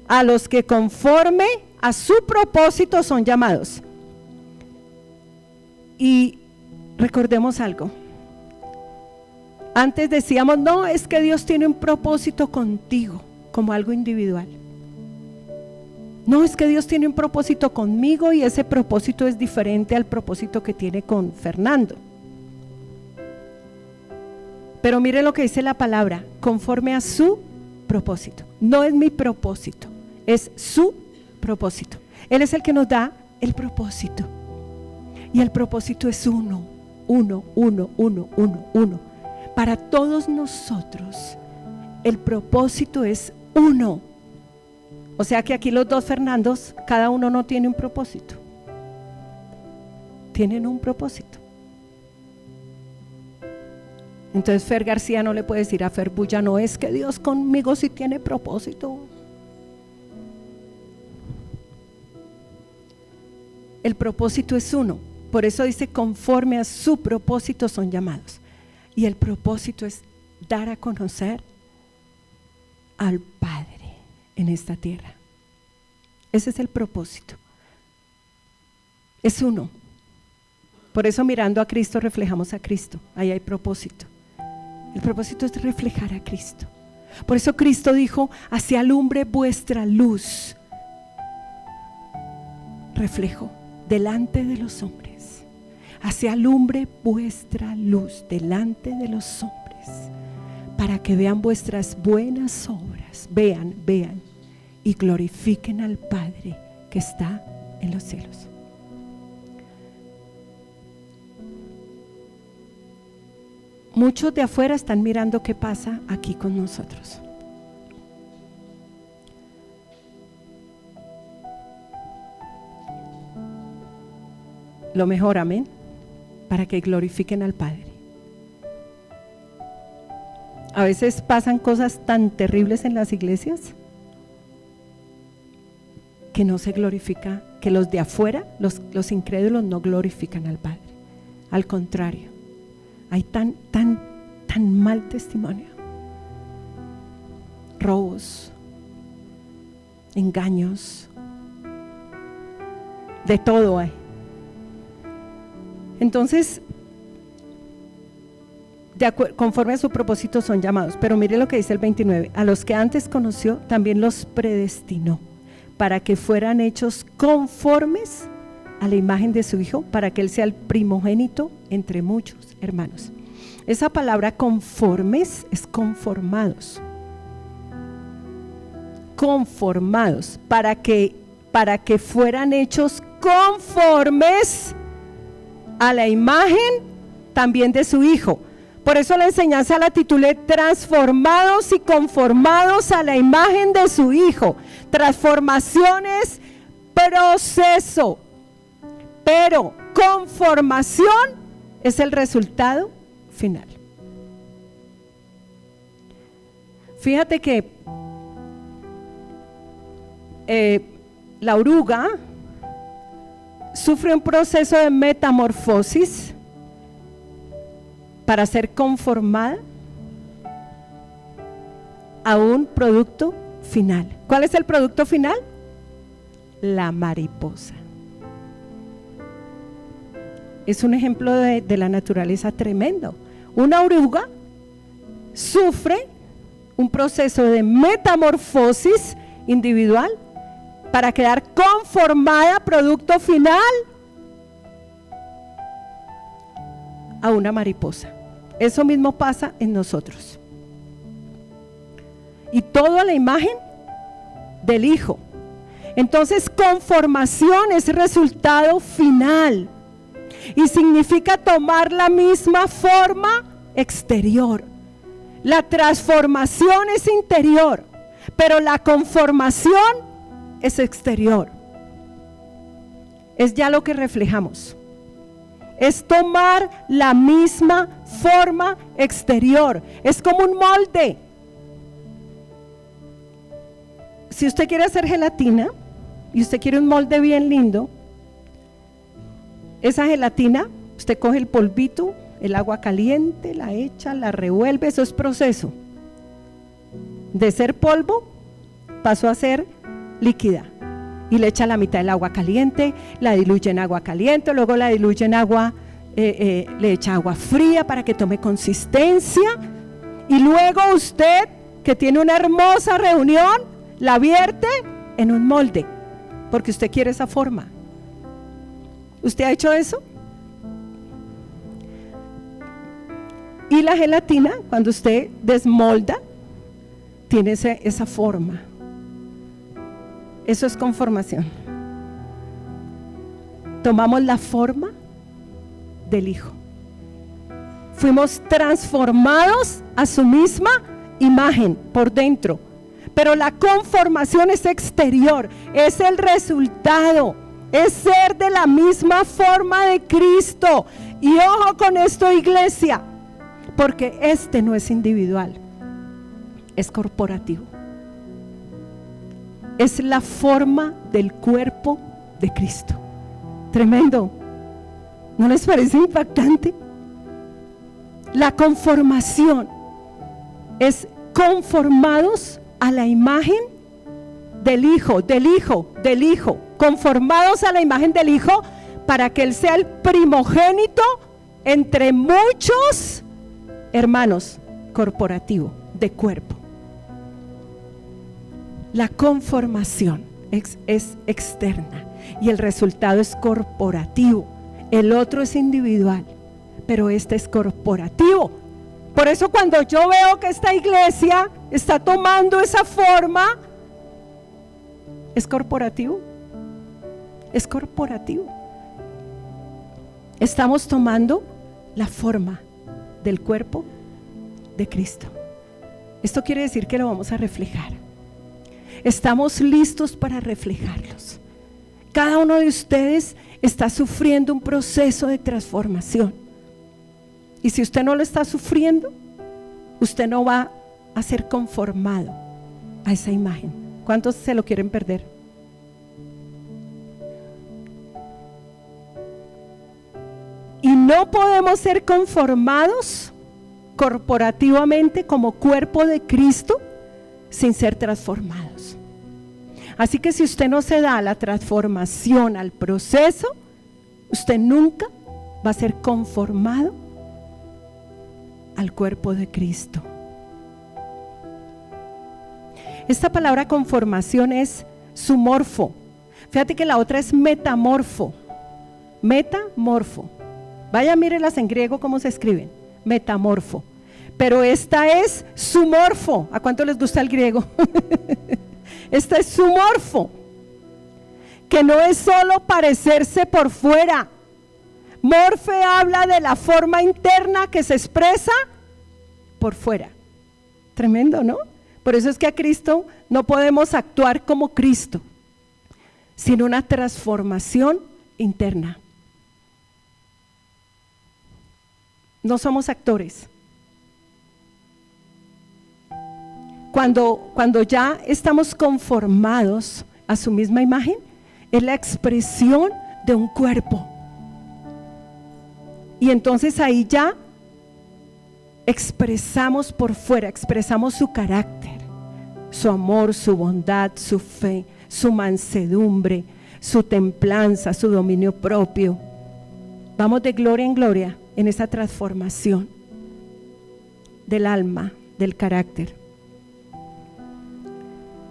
a los que conforme a su propósito son llamados. Y recordemos algo. Antes decíamos, no, es que Dios tiene un propósito contigo, como algo individual. No, es que Dios tiene un propósito conmigo y ese propósito es diferente al propósito que tiene con Fernando. Pero mire lo que dice la palabra, conforme a su propósito. No es mi propósito, es su propósito. Él es el que nos da el propósito. Y el propósito es uno. Para todos nosotros, el propósito es uno. O sea que aquí los dos Fernandos, cada uno no tiene un propósito. Tienen un propósito. Entonces Fer García no le puede decir a Fer Bulla, no, es que Dios conmigo sí tiene propósito. El propósito es uno. Por eso dice, conforme a su propósito son llamados. Y el propósito es dar a conocer al Padre en esta tierra. Ese es el propósito. Es uno. Por eso mirando a Cristo reflejamos a Cristo. Ahí hay propósito. El propósito es reflejar a Cristo. Por eso Cristo dijo, así alumbre vuestra luz. Reflejo delante de los hombres. Así alumbre vuestra luz delante de los hombres, para que vean vuestras buenas obras, vean, y glorifiquen al Padre que está en los cielos. Muchos de afuera están mirando qué pasa aquí con nosotros. Lo mejor, amén, para que glorifiquen al Padre. A veces pasan cosas tan terribles en las iglesias que no se glorifica, que los de afuera, los incrédulos no glorifican al Padre. Al contrario, hay tan mal testimonio, robos, engaños, de todo hay. Entonces, conforme a su propósito son llamados. Pero mire lo que dice el 29, a los que antes conoció también los predestinó para que fueran hechos conformes a la imagen de su Hijo, para que Él sea el primogénito entre muchos hermanos. Esa palabra conformes es conformados. Conformados, para que fueran hechos conformes a la imagen también de su Hijo. Por eso la enseñanza la titulé transformados y conformados a la imagen de su Hijo. Transformación es proceso, pero conformación es el resultado final. Fíjate que la oruga sufre un proceso de metamorfosis para ser conformada a un producto final. ¿Cuál es el producto final? La mariposa. es un ejemplo de la naturaleza tremendo. Una oruga sufre un proceso de metamorfosis individual para quedar conformada, producto final, a una mariposa. Eso mismo pasa en nosotros. Y todo a la imagen del Hijo. Entonces, conformación es resultado final y significa tomar la misma forma exterior. La transformación es interior, pero la conformación es exterior. Es ya lo que reflejamos. Es tomar la misma forma exterior. Es como un molde. Si usted quiere hacer gelatina y usted quiere un molde bien lindo, esa gelatina, usted coge el polvito, el agua caliente, la echa, la revuelve. Eso es proceso. De ser polvo pasó a ser líquida. Y le echa la mitad del agua caliente, la diluye en agua caliente, luego la diluye en agua, le echa agua fría para que tome consistencia. Y luego usted, que tiene una hermosa reunión, la vierte en un molde, porque usted quiere esa forma. ¿Usted ha hecho eso? Y la gelatina, cuando usted desmolda, tiene esa forma. Eso es conformación. Tomamos la forma del Hijo. Fuimos transformados a su misma imagen por dentro. Pero la conformación es exterior, es el resultado, es ser de la misma forma de Cristo. Y ojo con esto, iglesia, porque este no es individual, es corporativo. Es la forma del cuerpo de Cristo. Tremendo. ¿No les parece impactante? La conformación es conformados a la imagen del Hijo, del Hijo, del Hijo. Conformados a la imagen del Hijo para que Él sea el primogénito entre muchos hermanos, corporativo, de cuerpo. La conformación es externa y el resultado es corporativo. El otro es individual, pero este es corporativo. Por eso cuando yo veo que esta iglesia está tomando esa forma, es corporativo. Es corporativo. Estamos tomando la forma del cuerpo de Cristo. Esto quiere decir que lo vamos a reflejar. Estamos listos para reflejarlos. Cada uno de ustedes está sufriendo un proceso de transformación. Y si usted no lo está sufriendo, usted no va a ser conformado a esa imagen. ¿Cuántos se lo quieren perder? Y no podemos ser conformados corporativamente como cuerpo de Cristo sin ser transformados. Así que si usted no se da a la transformación, al proceso, usted nunca va a ser conformado al cuerpo de Cristo. Esta palabra conformación es sumorfo. Fíjate que la otra es metamorfo. Metamorfo. Vaya, mírelas en griego cómo se escriben. Metamorfo. Pero esta es sumorfo. ¿A cuánto les gusta el griego? Esta es sumorfo, que no es solo parecerse por fuera. Morfe habla de la forma interna que se expresa por fuera. Tremendo, ¿no? Por eso es que a Cristo no podemos actuar como Cristo, sin una transformación interna. No somos actores. Cuando ya estamos conformados a su misma imagen, es la expresión de un cuerpo. Y entonces ahí ya expresamos por fuera, expresamos su carácter, su amor, su bondad, su fe, su mansedumbre, su templanza, su dominio propio. Vamos de gloria en gloria en esa transformación del alma, del carácter.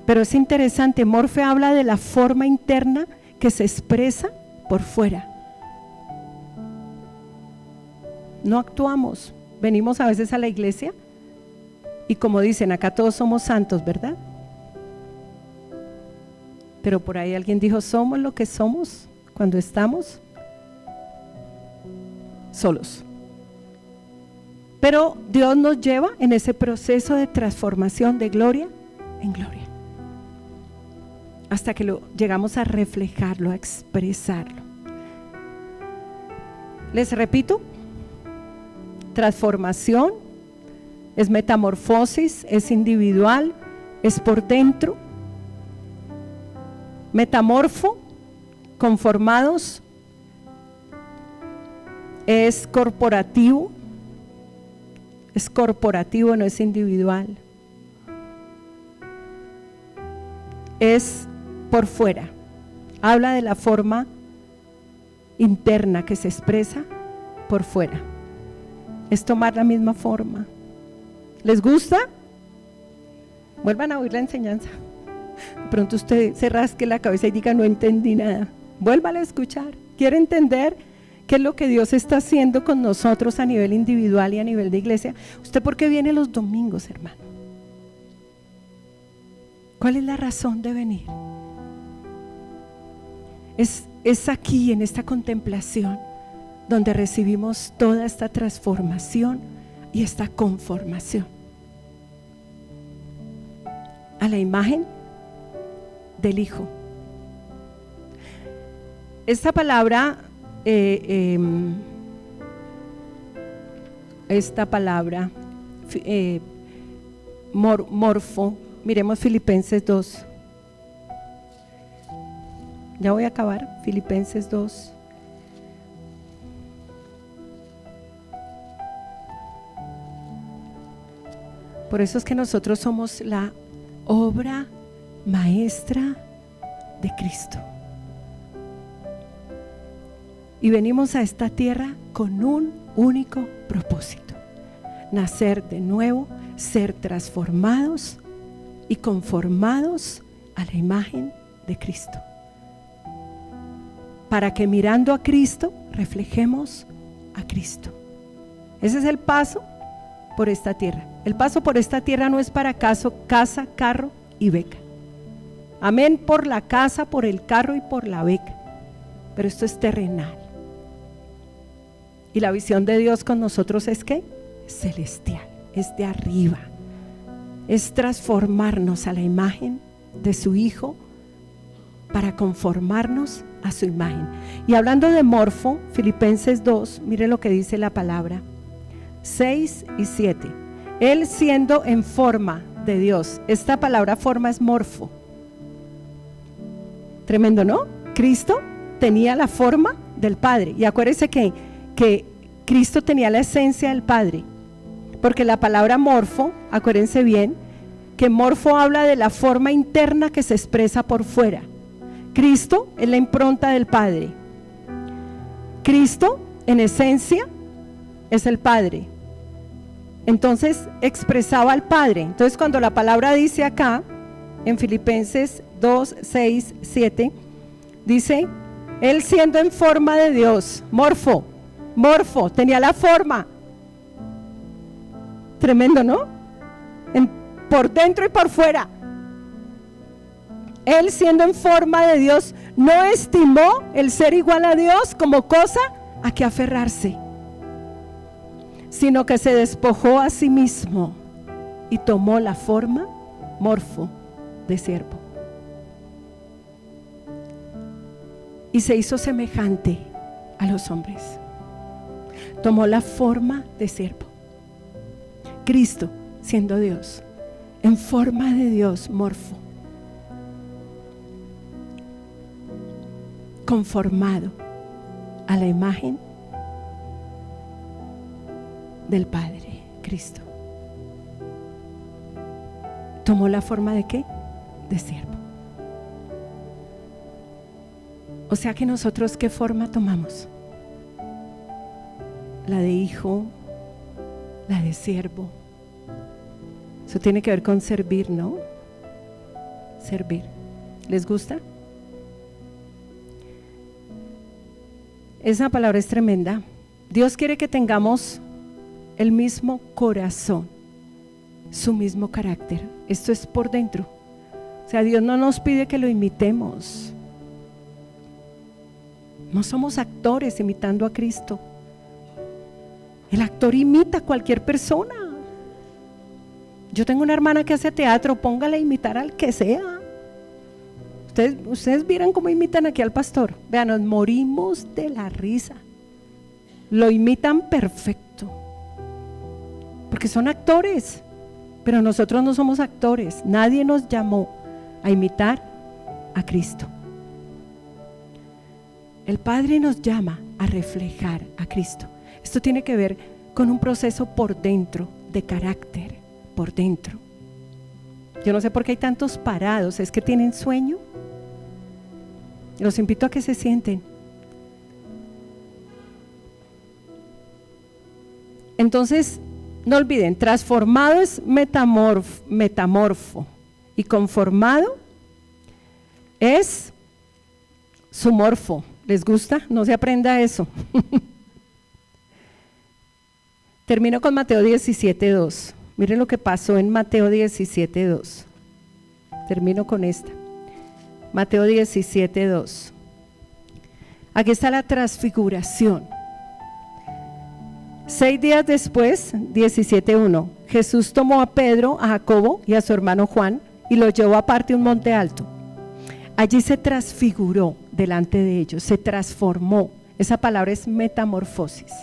Pero es interesante, Morfe habla de la forma interna que se expresa por fuera. No actuamos, venimos a veces a la iglesia y como dicen, acá todos somos santos, ¿verdad? Pero por ahí alguien dijo, somos lo que somos cuando estamos solos. Pero Dios nos lleva en ese proceso de transformación de gloria en gloria, hasta que llegamos a reflejarlo, a expresarlo. Les repito, transformación es metamorfosis, es individual, es por dentro. Metamorfo, conformados, es corporativo, no es individual. Es por fuera, habla de la forma interna que se expresa por fuera. Es tomar la misma forma. ¿Les gusta? Vuelvan a oír la enseñanza. De pronto usted se rasque la cabeza y diga, no entendí nada. Vuélvala a escuchar. ¿Quiere entender qué es lo que Dios está haciendo con nosotros a nivel individual y a nivel de iglesia? ¿Usted por qué viene los domingos, hermano? ¿Cuál es la razón de venir? Es aquí, en esta contemplación, donde recibimos toda esta transformación y esta conformación a la imagen del Hijo. Esta palabra, morfo, miremos Filipenses 2. Ya voy a acabar, Filipenses 2. Por eso es que nosotros somos la obra maestra de Cristo. Y venimos a esta tierra con un único propósito: nacer de nuevo, ser transformados y conformados a la imagen de Cristo, para que mirando a Cristo reflejemos a Cristo. Ese es el paso por esta tierra. El paso por esta tierra no es para casa, carro y beca. Amén por la casa, por el carro y por la beca. Pero esto es terrenal. Y la visión de Dios con nosotros es ¿qué? Celestial, es de arriba. Es transformarnos a la imagen de su Hijo para conformarnos a su imagen. Y hablando de morfo, Filipenses 2, mire lo que dice la palabra 6 y 7. Él siendo en forma de Dios. Esta palabra forma es morfo. Tremendo, ¿no? Cristo tenía la forma del Padre. Y acuérdense que Cristo tenía la esencia del Padre. Porque la palabra morfo, acuérdense bien, que morfo habla de la forma interna que se expresa por fuera. Cristo es la impronta del Padre. Cristo, en esencia, es el Padre. Entonces, expresaba al Padre. Entonces, cuando la palabra dice acá, en Filipenses 2, 6, 7, dice, Él siendo en forma de Dios, morfo, tenía la forma. Tremendo, ¿no? Por dentro y por fuera. Él siendo en forma de Dios, no estimó el ser igual a Dios como cosa a que aferrarse, sino que se despojó a sí mismo y tomó la forma, morfo, de siervo. Y se hizo semejante a los hombres. Tomó la forma de siervo. Cristo, siendo Dios, en forma de Dios, morfo, conformado a la imagen del Padre, Cristo. ¿Tomó la forma de qué? De siervo. O sea que nosotros, ¿qué forma tomamos? la de hijo, la de siervo. Eso tiene que ver con servir, ¿no? Servir. ¿Les gusta? Esa palabra es tremenda. Dios quiere que tengamos el mismo corazón, su mismo carácter. Esto es por dentro. O sea, Dios no nos pide que lo imitemos. No somos actores imitando a Cristo. El actor imita a cualquier persona. Yo tengo una hermana que hace teatro, póngale a imitar al que sea. Ustedes vieran cómo imitan aquí al pastor. Vean, nos morimos de la risa. Lo imitan perfecto. Porque son actores. Pero nosotros no somos actores. Nadie nos llamó a imitar a Cristo. El Padre nos llama a reflejar a Cristo. Esto tiene que ver con un proceso por dentro, de carácter, por dentro. Yo no sé por qué hay tantos parados. ¿Es que tienen sueño? Los invito a que se sienten. Entonces, no olviden, transformado es metamorfo y conformado es sumorfo. ¿Les gusta? No se aprenda eso. Termino con Mateo 17:2. Miren lo que pasó en Mateo 17:2. Termino con esta. Mateo 17:2. Aquí está la transfiguración. 6 días después, 17:1, Jesús tomó a Pedro, a Jacobo y a su hermano Juan y los llevó aparte a un monte alto. Allí se transfiguró delante de ellos, se transformó. Esa palabra es metamorfosis.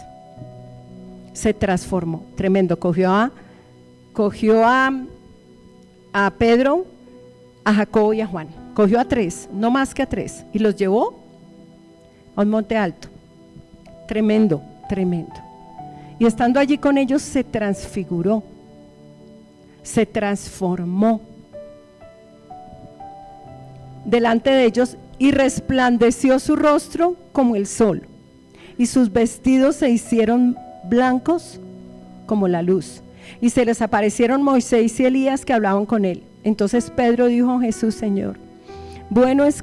Se transformó, tremendo. Cogió a Pedro, a Jacobo y a Juan. Cogió a 3, no más que a 3, y los llevó a un monte alto. Tremendo, tremendo. Y estando allí con ellos se transfiguró, se transformó delante de ellos y resplandeció su rostro como el sol y sus vestidos se hicieron blancos como la luz y se les aparecieron Moisés y Elías que hablaban con él. Entonces Pedro dijo a Jesús: Señor, bueno es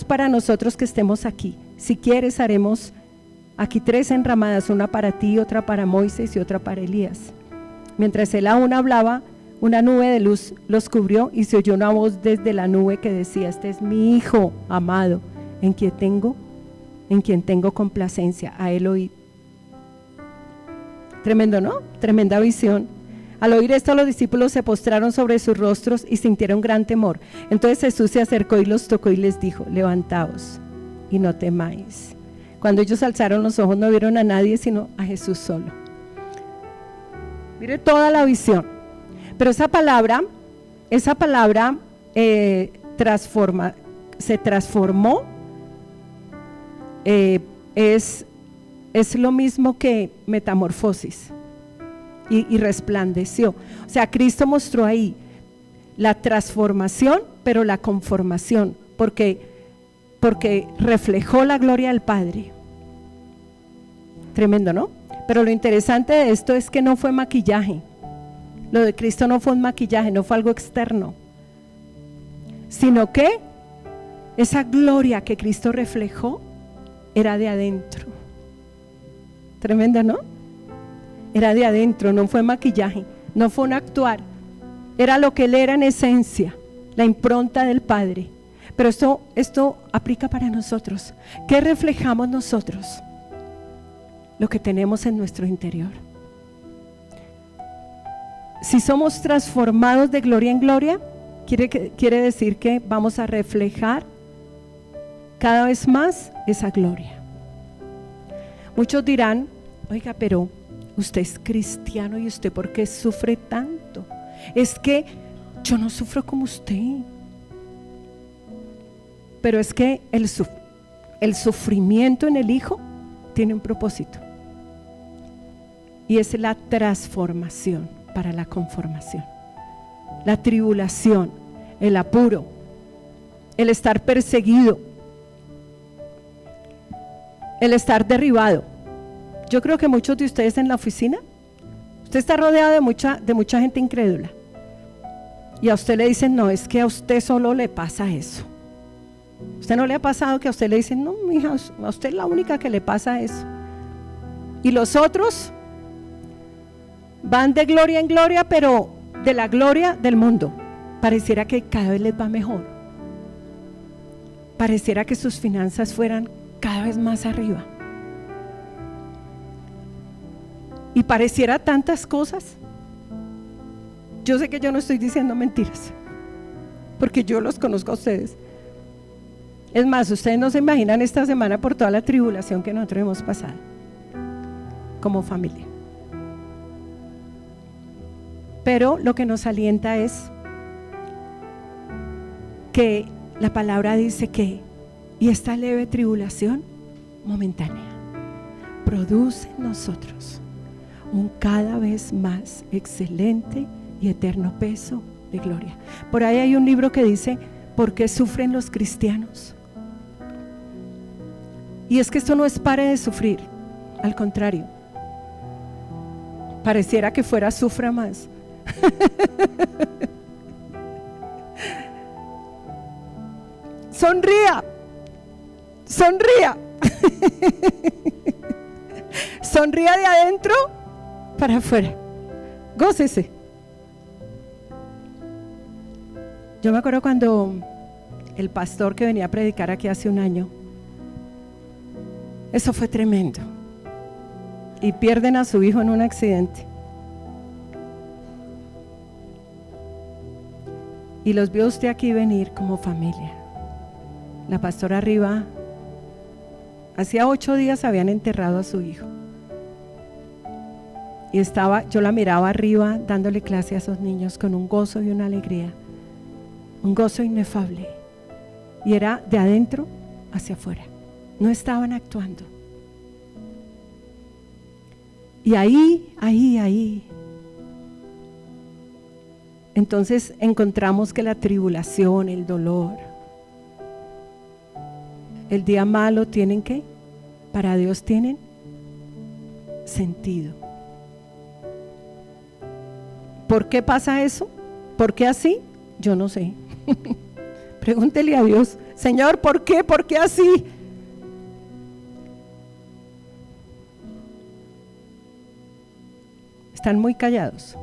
para nosotros que estemos aquí. Si quieres haremos aquí 3 enramadas, una para ti, otra para Moisés y otra para Elías. Mientras él aún hablaba, una nube de luz los cubrió y se oyó una voz desde la nube que decía: este es mi hijo amado, en quien tengo complacencia, a él oíd. Tremendo, ¿no? Tremenda visión. Al oír esto, los discípulos se postraron sobre sus rostros y sintieron gran temor. Entonces Jesús se acercó y los tocó y les dijo: levantaos y no temáis. Cuando ellos alzaron los ojos no vieron a nadie sino a Jesús solo. Mire toda la visión. Pero esa palabra se transformó, es lo mismo que metamorfosis y resplandeció. O sea, Cristo mostró ahí la transformación, pero la conformación, porque reflejó la gloria del Padre. Tremendo, ¿no? Pero lo interesante de esto es que no fue maquillaje. Lo de Cristo no fue un maquillaje, no fue algo externo, sino que esa gloria que Cristo reflejó era de adentro. Tremendo, ¿no? Era de adentro, no fue maquillaje, no fue un actuar, era lo que Él era en esencia, la impronta del Padre. Pero esto aplica para nosotros. ¿Qué reflejamos nosotros? Lo que tenemos en nuestro interior. Si somos transformados de gloria en gloria, quiere decir que vamos a reflejar cada vez más esa gloria. Muchos dirán: oiga, pero usted es cristiano y usted ¿por qué sufre tanto? Es que yo no sufro como usted. Pero es que el sufrimiento en el Hijo tiene un propósito, y es la transformación para la conformación. La tribulación, el apuro, el estar perseguido, el estar derribado, Yo creo que muchos de ustedes en la oficina, usted está rodeado de mucha gente incrédula. Y a usted le dicen, no, es que a usted solo le pasa eso. ¿Usted no le ha pasado que a usted le dicen, no, mija, a usted es la única que le pasa eso? Y los otros van de gloria en gloria, pero de la gloria del mundo. Pareciera que cada vez les va mejor. Pareciera que sus finanzas fueran cada vez más arriba. Y pareciera tantas cosas. Yo sé que yo no estoy diciendo mentiras, porque yo los conozco a ustedes. Es más, ustedes no se imaginan esta semana por toda la tribulación que nosotros hemos pasado como familia. Pero lo que nos alienta es que la palabra dice que, y esta leve tribulación momentánea produce en nosotros un cada vez más excelente y eterno peso de gloria. Por ahí hay un libro que dice, ¿por qué sufren los cristianos? Y es que esto no es pare de sufrir, al contrario, pareciera que fuera sufra más. Sonría, sonría. Sonría de adentro para afuera. Gócese. Yo me acuerdo cuando el pastor que venía a predicar aquí hace un año, eso fue tremendo, y pierden a su hijo en un accidente, y los vio usted aquí venir como familia. La pastora arriba, hacía 8 días habían enterrado a su hijo, y yo la miraba arriba dándole clase a esos niños con un gozo y una alegría, un gozo inefable, y era de adentro hacia afuera. No estaban actuando. Y ahí entonces encontramos que la tribulación, el dolor, el día malo tienen ¿qué? Para Dios tienen sentido. ¿Por qué pasa eso? ¿Por qué así? Yo no sé. Pregúntele a Dios, Señor, ¿por qué? ¿Por qué así? Están muy callados.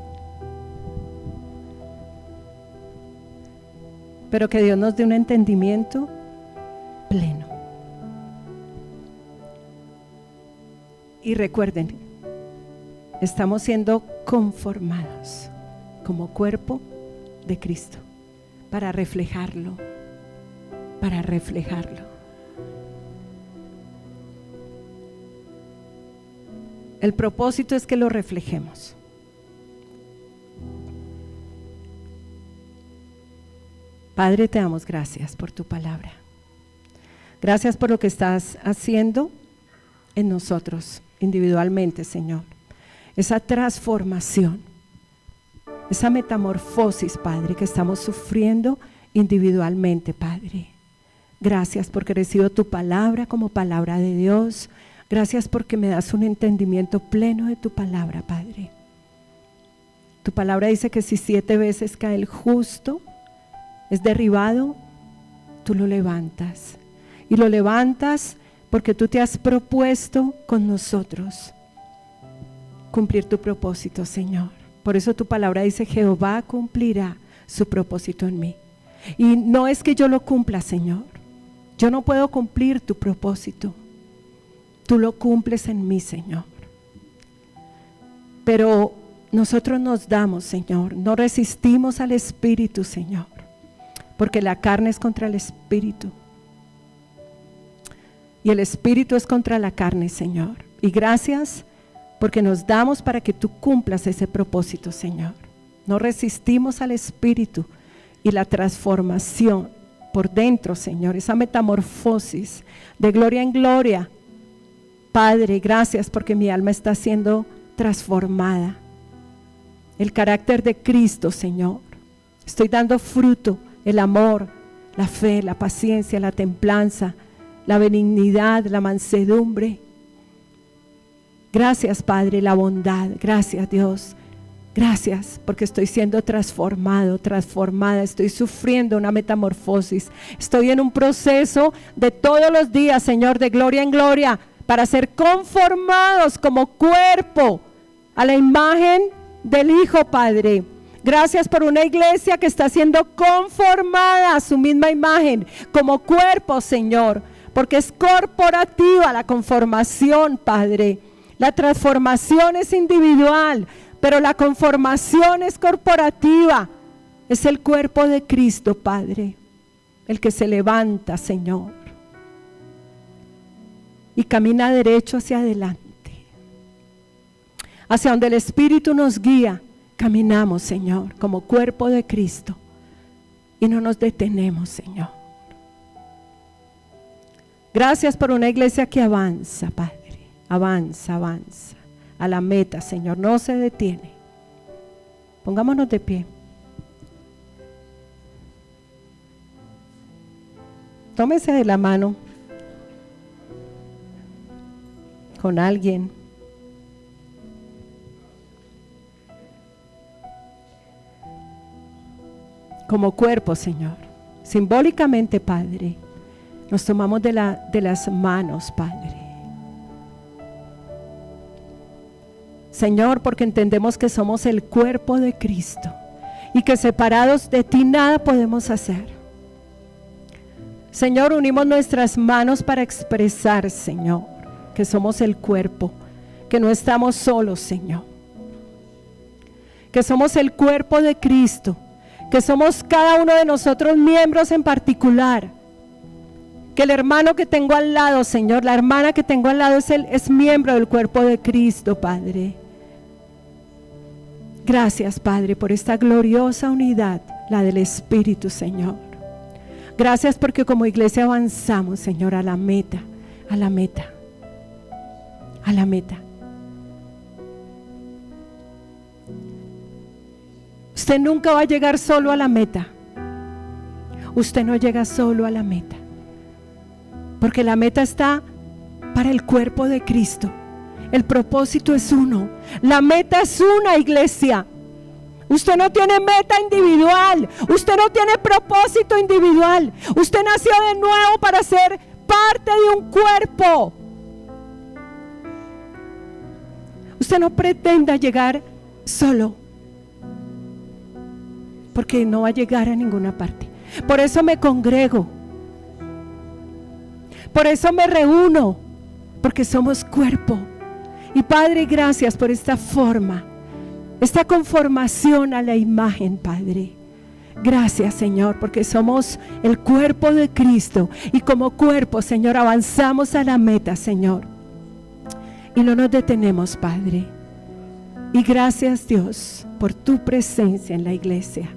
Pero que Dios nos dé un entendimiento pleno. Y recuerden, estamos siendo conformados como cuerpo de Cristo para reflejarlo, para reflejarlo. El propósito es que lo reflejemos. Padre, te damos gracias por tu palabra. Gracias por lo que estás haciendo en nosotros individualmente, Señor. Esa transformación, esa metamorfosis, Padre, que estamos sufriendo individualmente, Padre. Gracias porque recibo tu palabra como palabra de Dios. Gracias porque me das un entendimiento pleno de tu palabra, Padre. Tu palabra dice que si 7 veces cae el justo, es derribado, tú lo levantas. Y lo levantas porque tú te has propuesto con nosotros cumplir tu propósito, Señor. Por eso tu palabra dice, Jehová cumplirá su propósito en mí. Y no es que yo lo cumpla, Señor. Yo no puedo cumplir tu propósito. Tú lo cumples en mí, Señor. Pero nosotros nos damos, Señor. No resistimos al Espíritu, Señor. Porque la carne es contra el Espíritu. Y el Espíritu es contra la carne, Señor. Y gracias porque nos damos para que tú cumplas ese propósito, Señor. No resistimos al Espíritu y la transformación por dentro, Señor. Esa metamorfosis de gloria en gloria. Padre, gracias porque mi alma está siendo transformada. El carácter de Cristo, Señor. Estoy dando fruto, el amor, la fe, la paciencia, la templanza, la benignidad, la mansedumbre. Gracias, Padre, la bondad. Gracias, Dios. Gracias porque estoy siendo transformado, transformada. Estoy sufriendo una metamorfosis. Estoy en un proceso de todos los días, Señor, de gloria en gloria, para ser conformados como cuerpo a la imagen del Hijo, Padre. Gracias por una iglesia que está siendo conformada a su misma imagen como cuerpo, Señor, porque es corporativa la conformación, Padre. La transformación es individual, pero la conformación es corporativa. Es el cuerpo de Cristo, Padre, el que se levanta, Señor, y camina derecho hacia adelante, hacia donde el Espíritu nos guía. Caminamos, Señor, como cuerpo de Cristo y no nos detenemos, Señor. Gracias por una iglesia que avanza, Padre. Avanza, avanza a la meta, Señor, no se detiene. Pongámonos de pie. Tómese de la mano con alguien. Como cuerpo, Señor, simbólicamente, Padre, nos tomamos de las manos, Padre. Señor, porque entendemos que somos el cuerpo de Cristo y que separados de ti nada podemos hacer. Señor, unimos nuestras manos para expresar, Señor, que somos el cuerpo, que no estamos solos, Señor, que somos el cuerpo de Cristo, que somos cada uno de nosotros miembros en particular, que el hermano que tengo al lado, Señor, la hermana que tengo al lado es miembro del cuerpo de Cristo, Padre. Gracias, Padre, por esta gloriosa unidad, la del Espíritu, Señor. Gracias porque como iglesia avanzamos, Señor, a la meta, a la meta, a la meta. Usted nunca va a llegar solo a la meta. Usted no llega solo a la meta, porque la meta está para el cuerpo de Cristo. El propósito es uno. La meta es una, iglesia. Usted no tiene meta individual. Usted no tiene propósito individual. Usted nació de nuevo para ser parte de un cuerpo. Usted no pretenda llegar solo, porque no va a llegar a ninguna parte. Por eso me congrego. Por eso me reúno, porque somos cuerpo. Y Padre, gracias por esta forma, esta conformación a la imagen, Padre. Gracias, Señor, porque somos el cuerpo de Cristo y como cuerpo, Señor, avanzamos a la meta, Señor, y no nos detenemos, Padre. Y gracias, Dios, por tu presencia en la iglesia,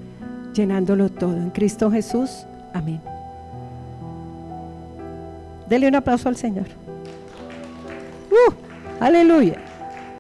llenándolo todo en Cristo Jesús. Amén. Dele un aplauso al Señor. Aleluya.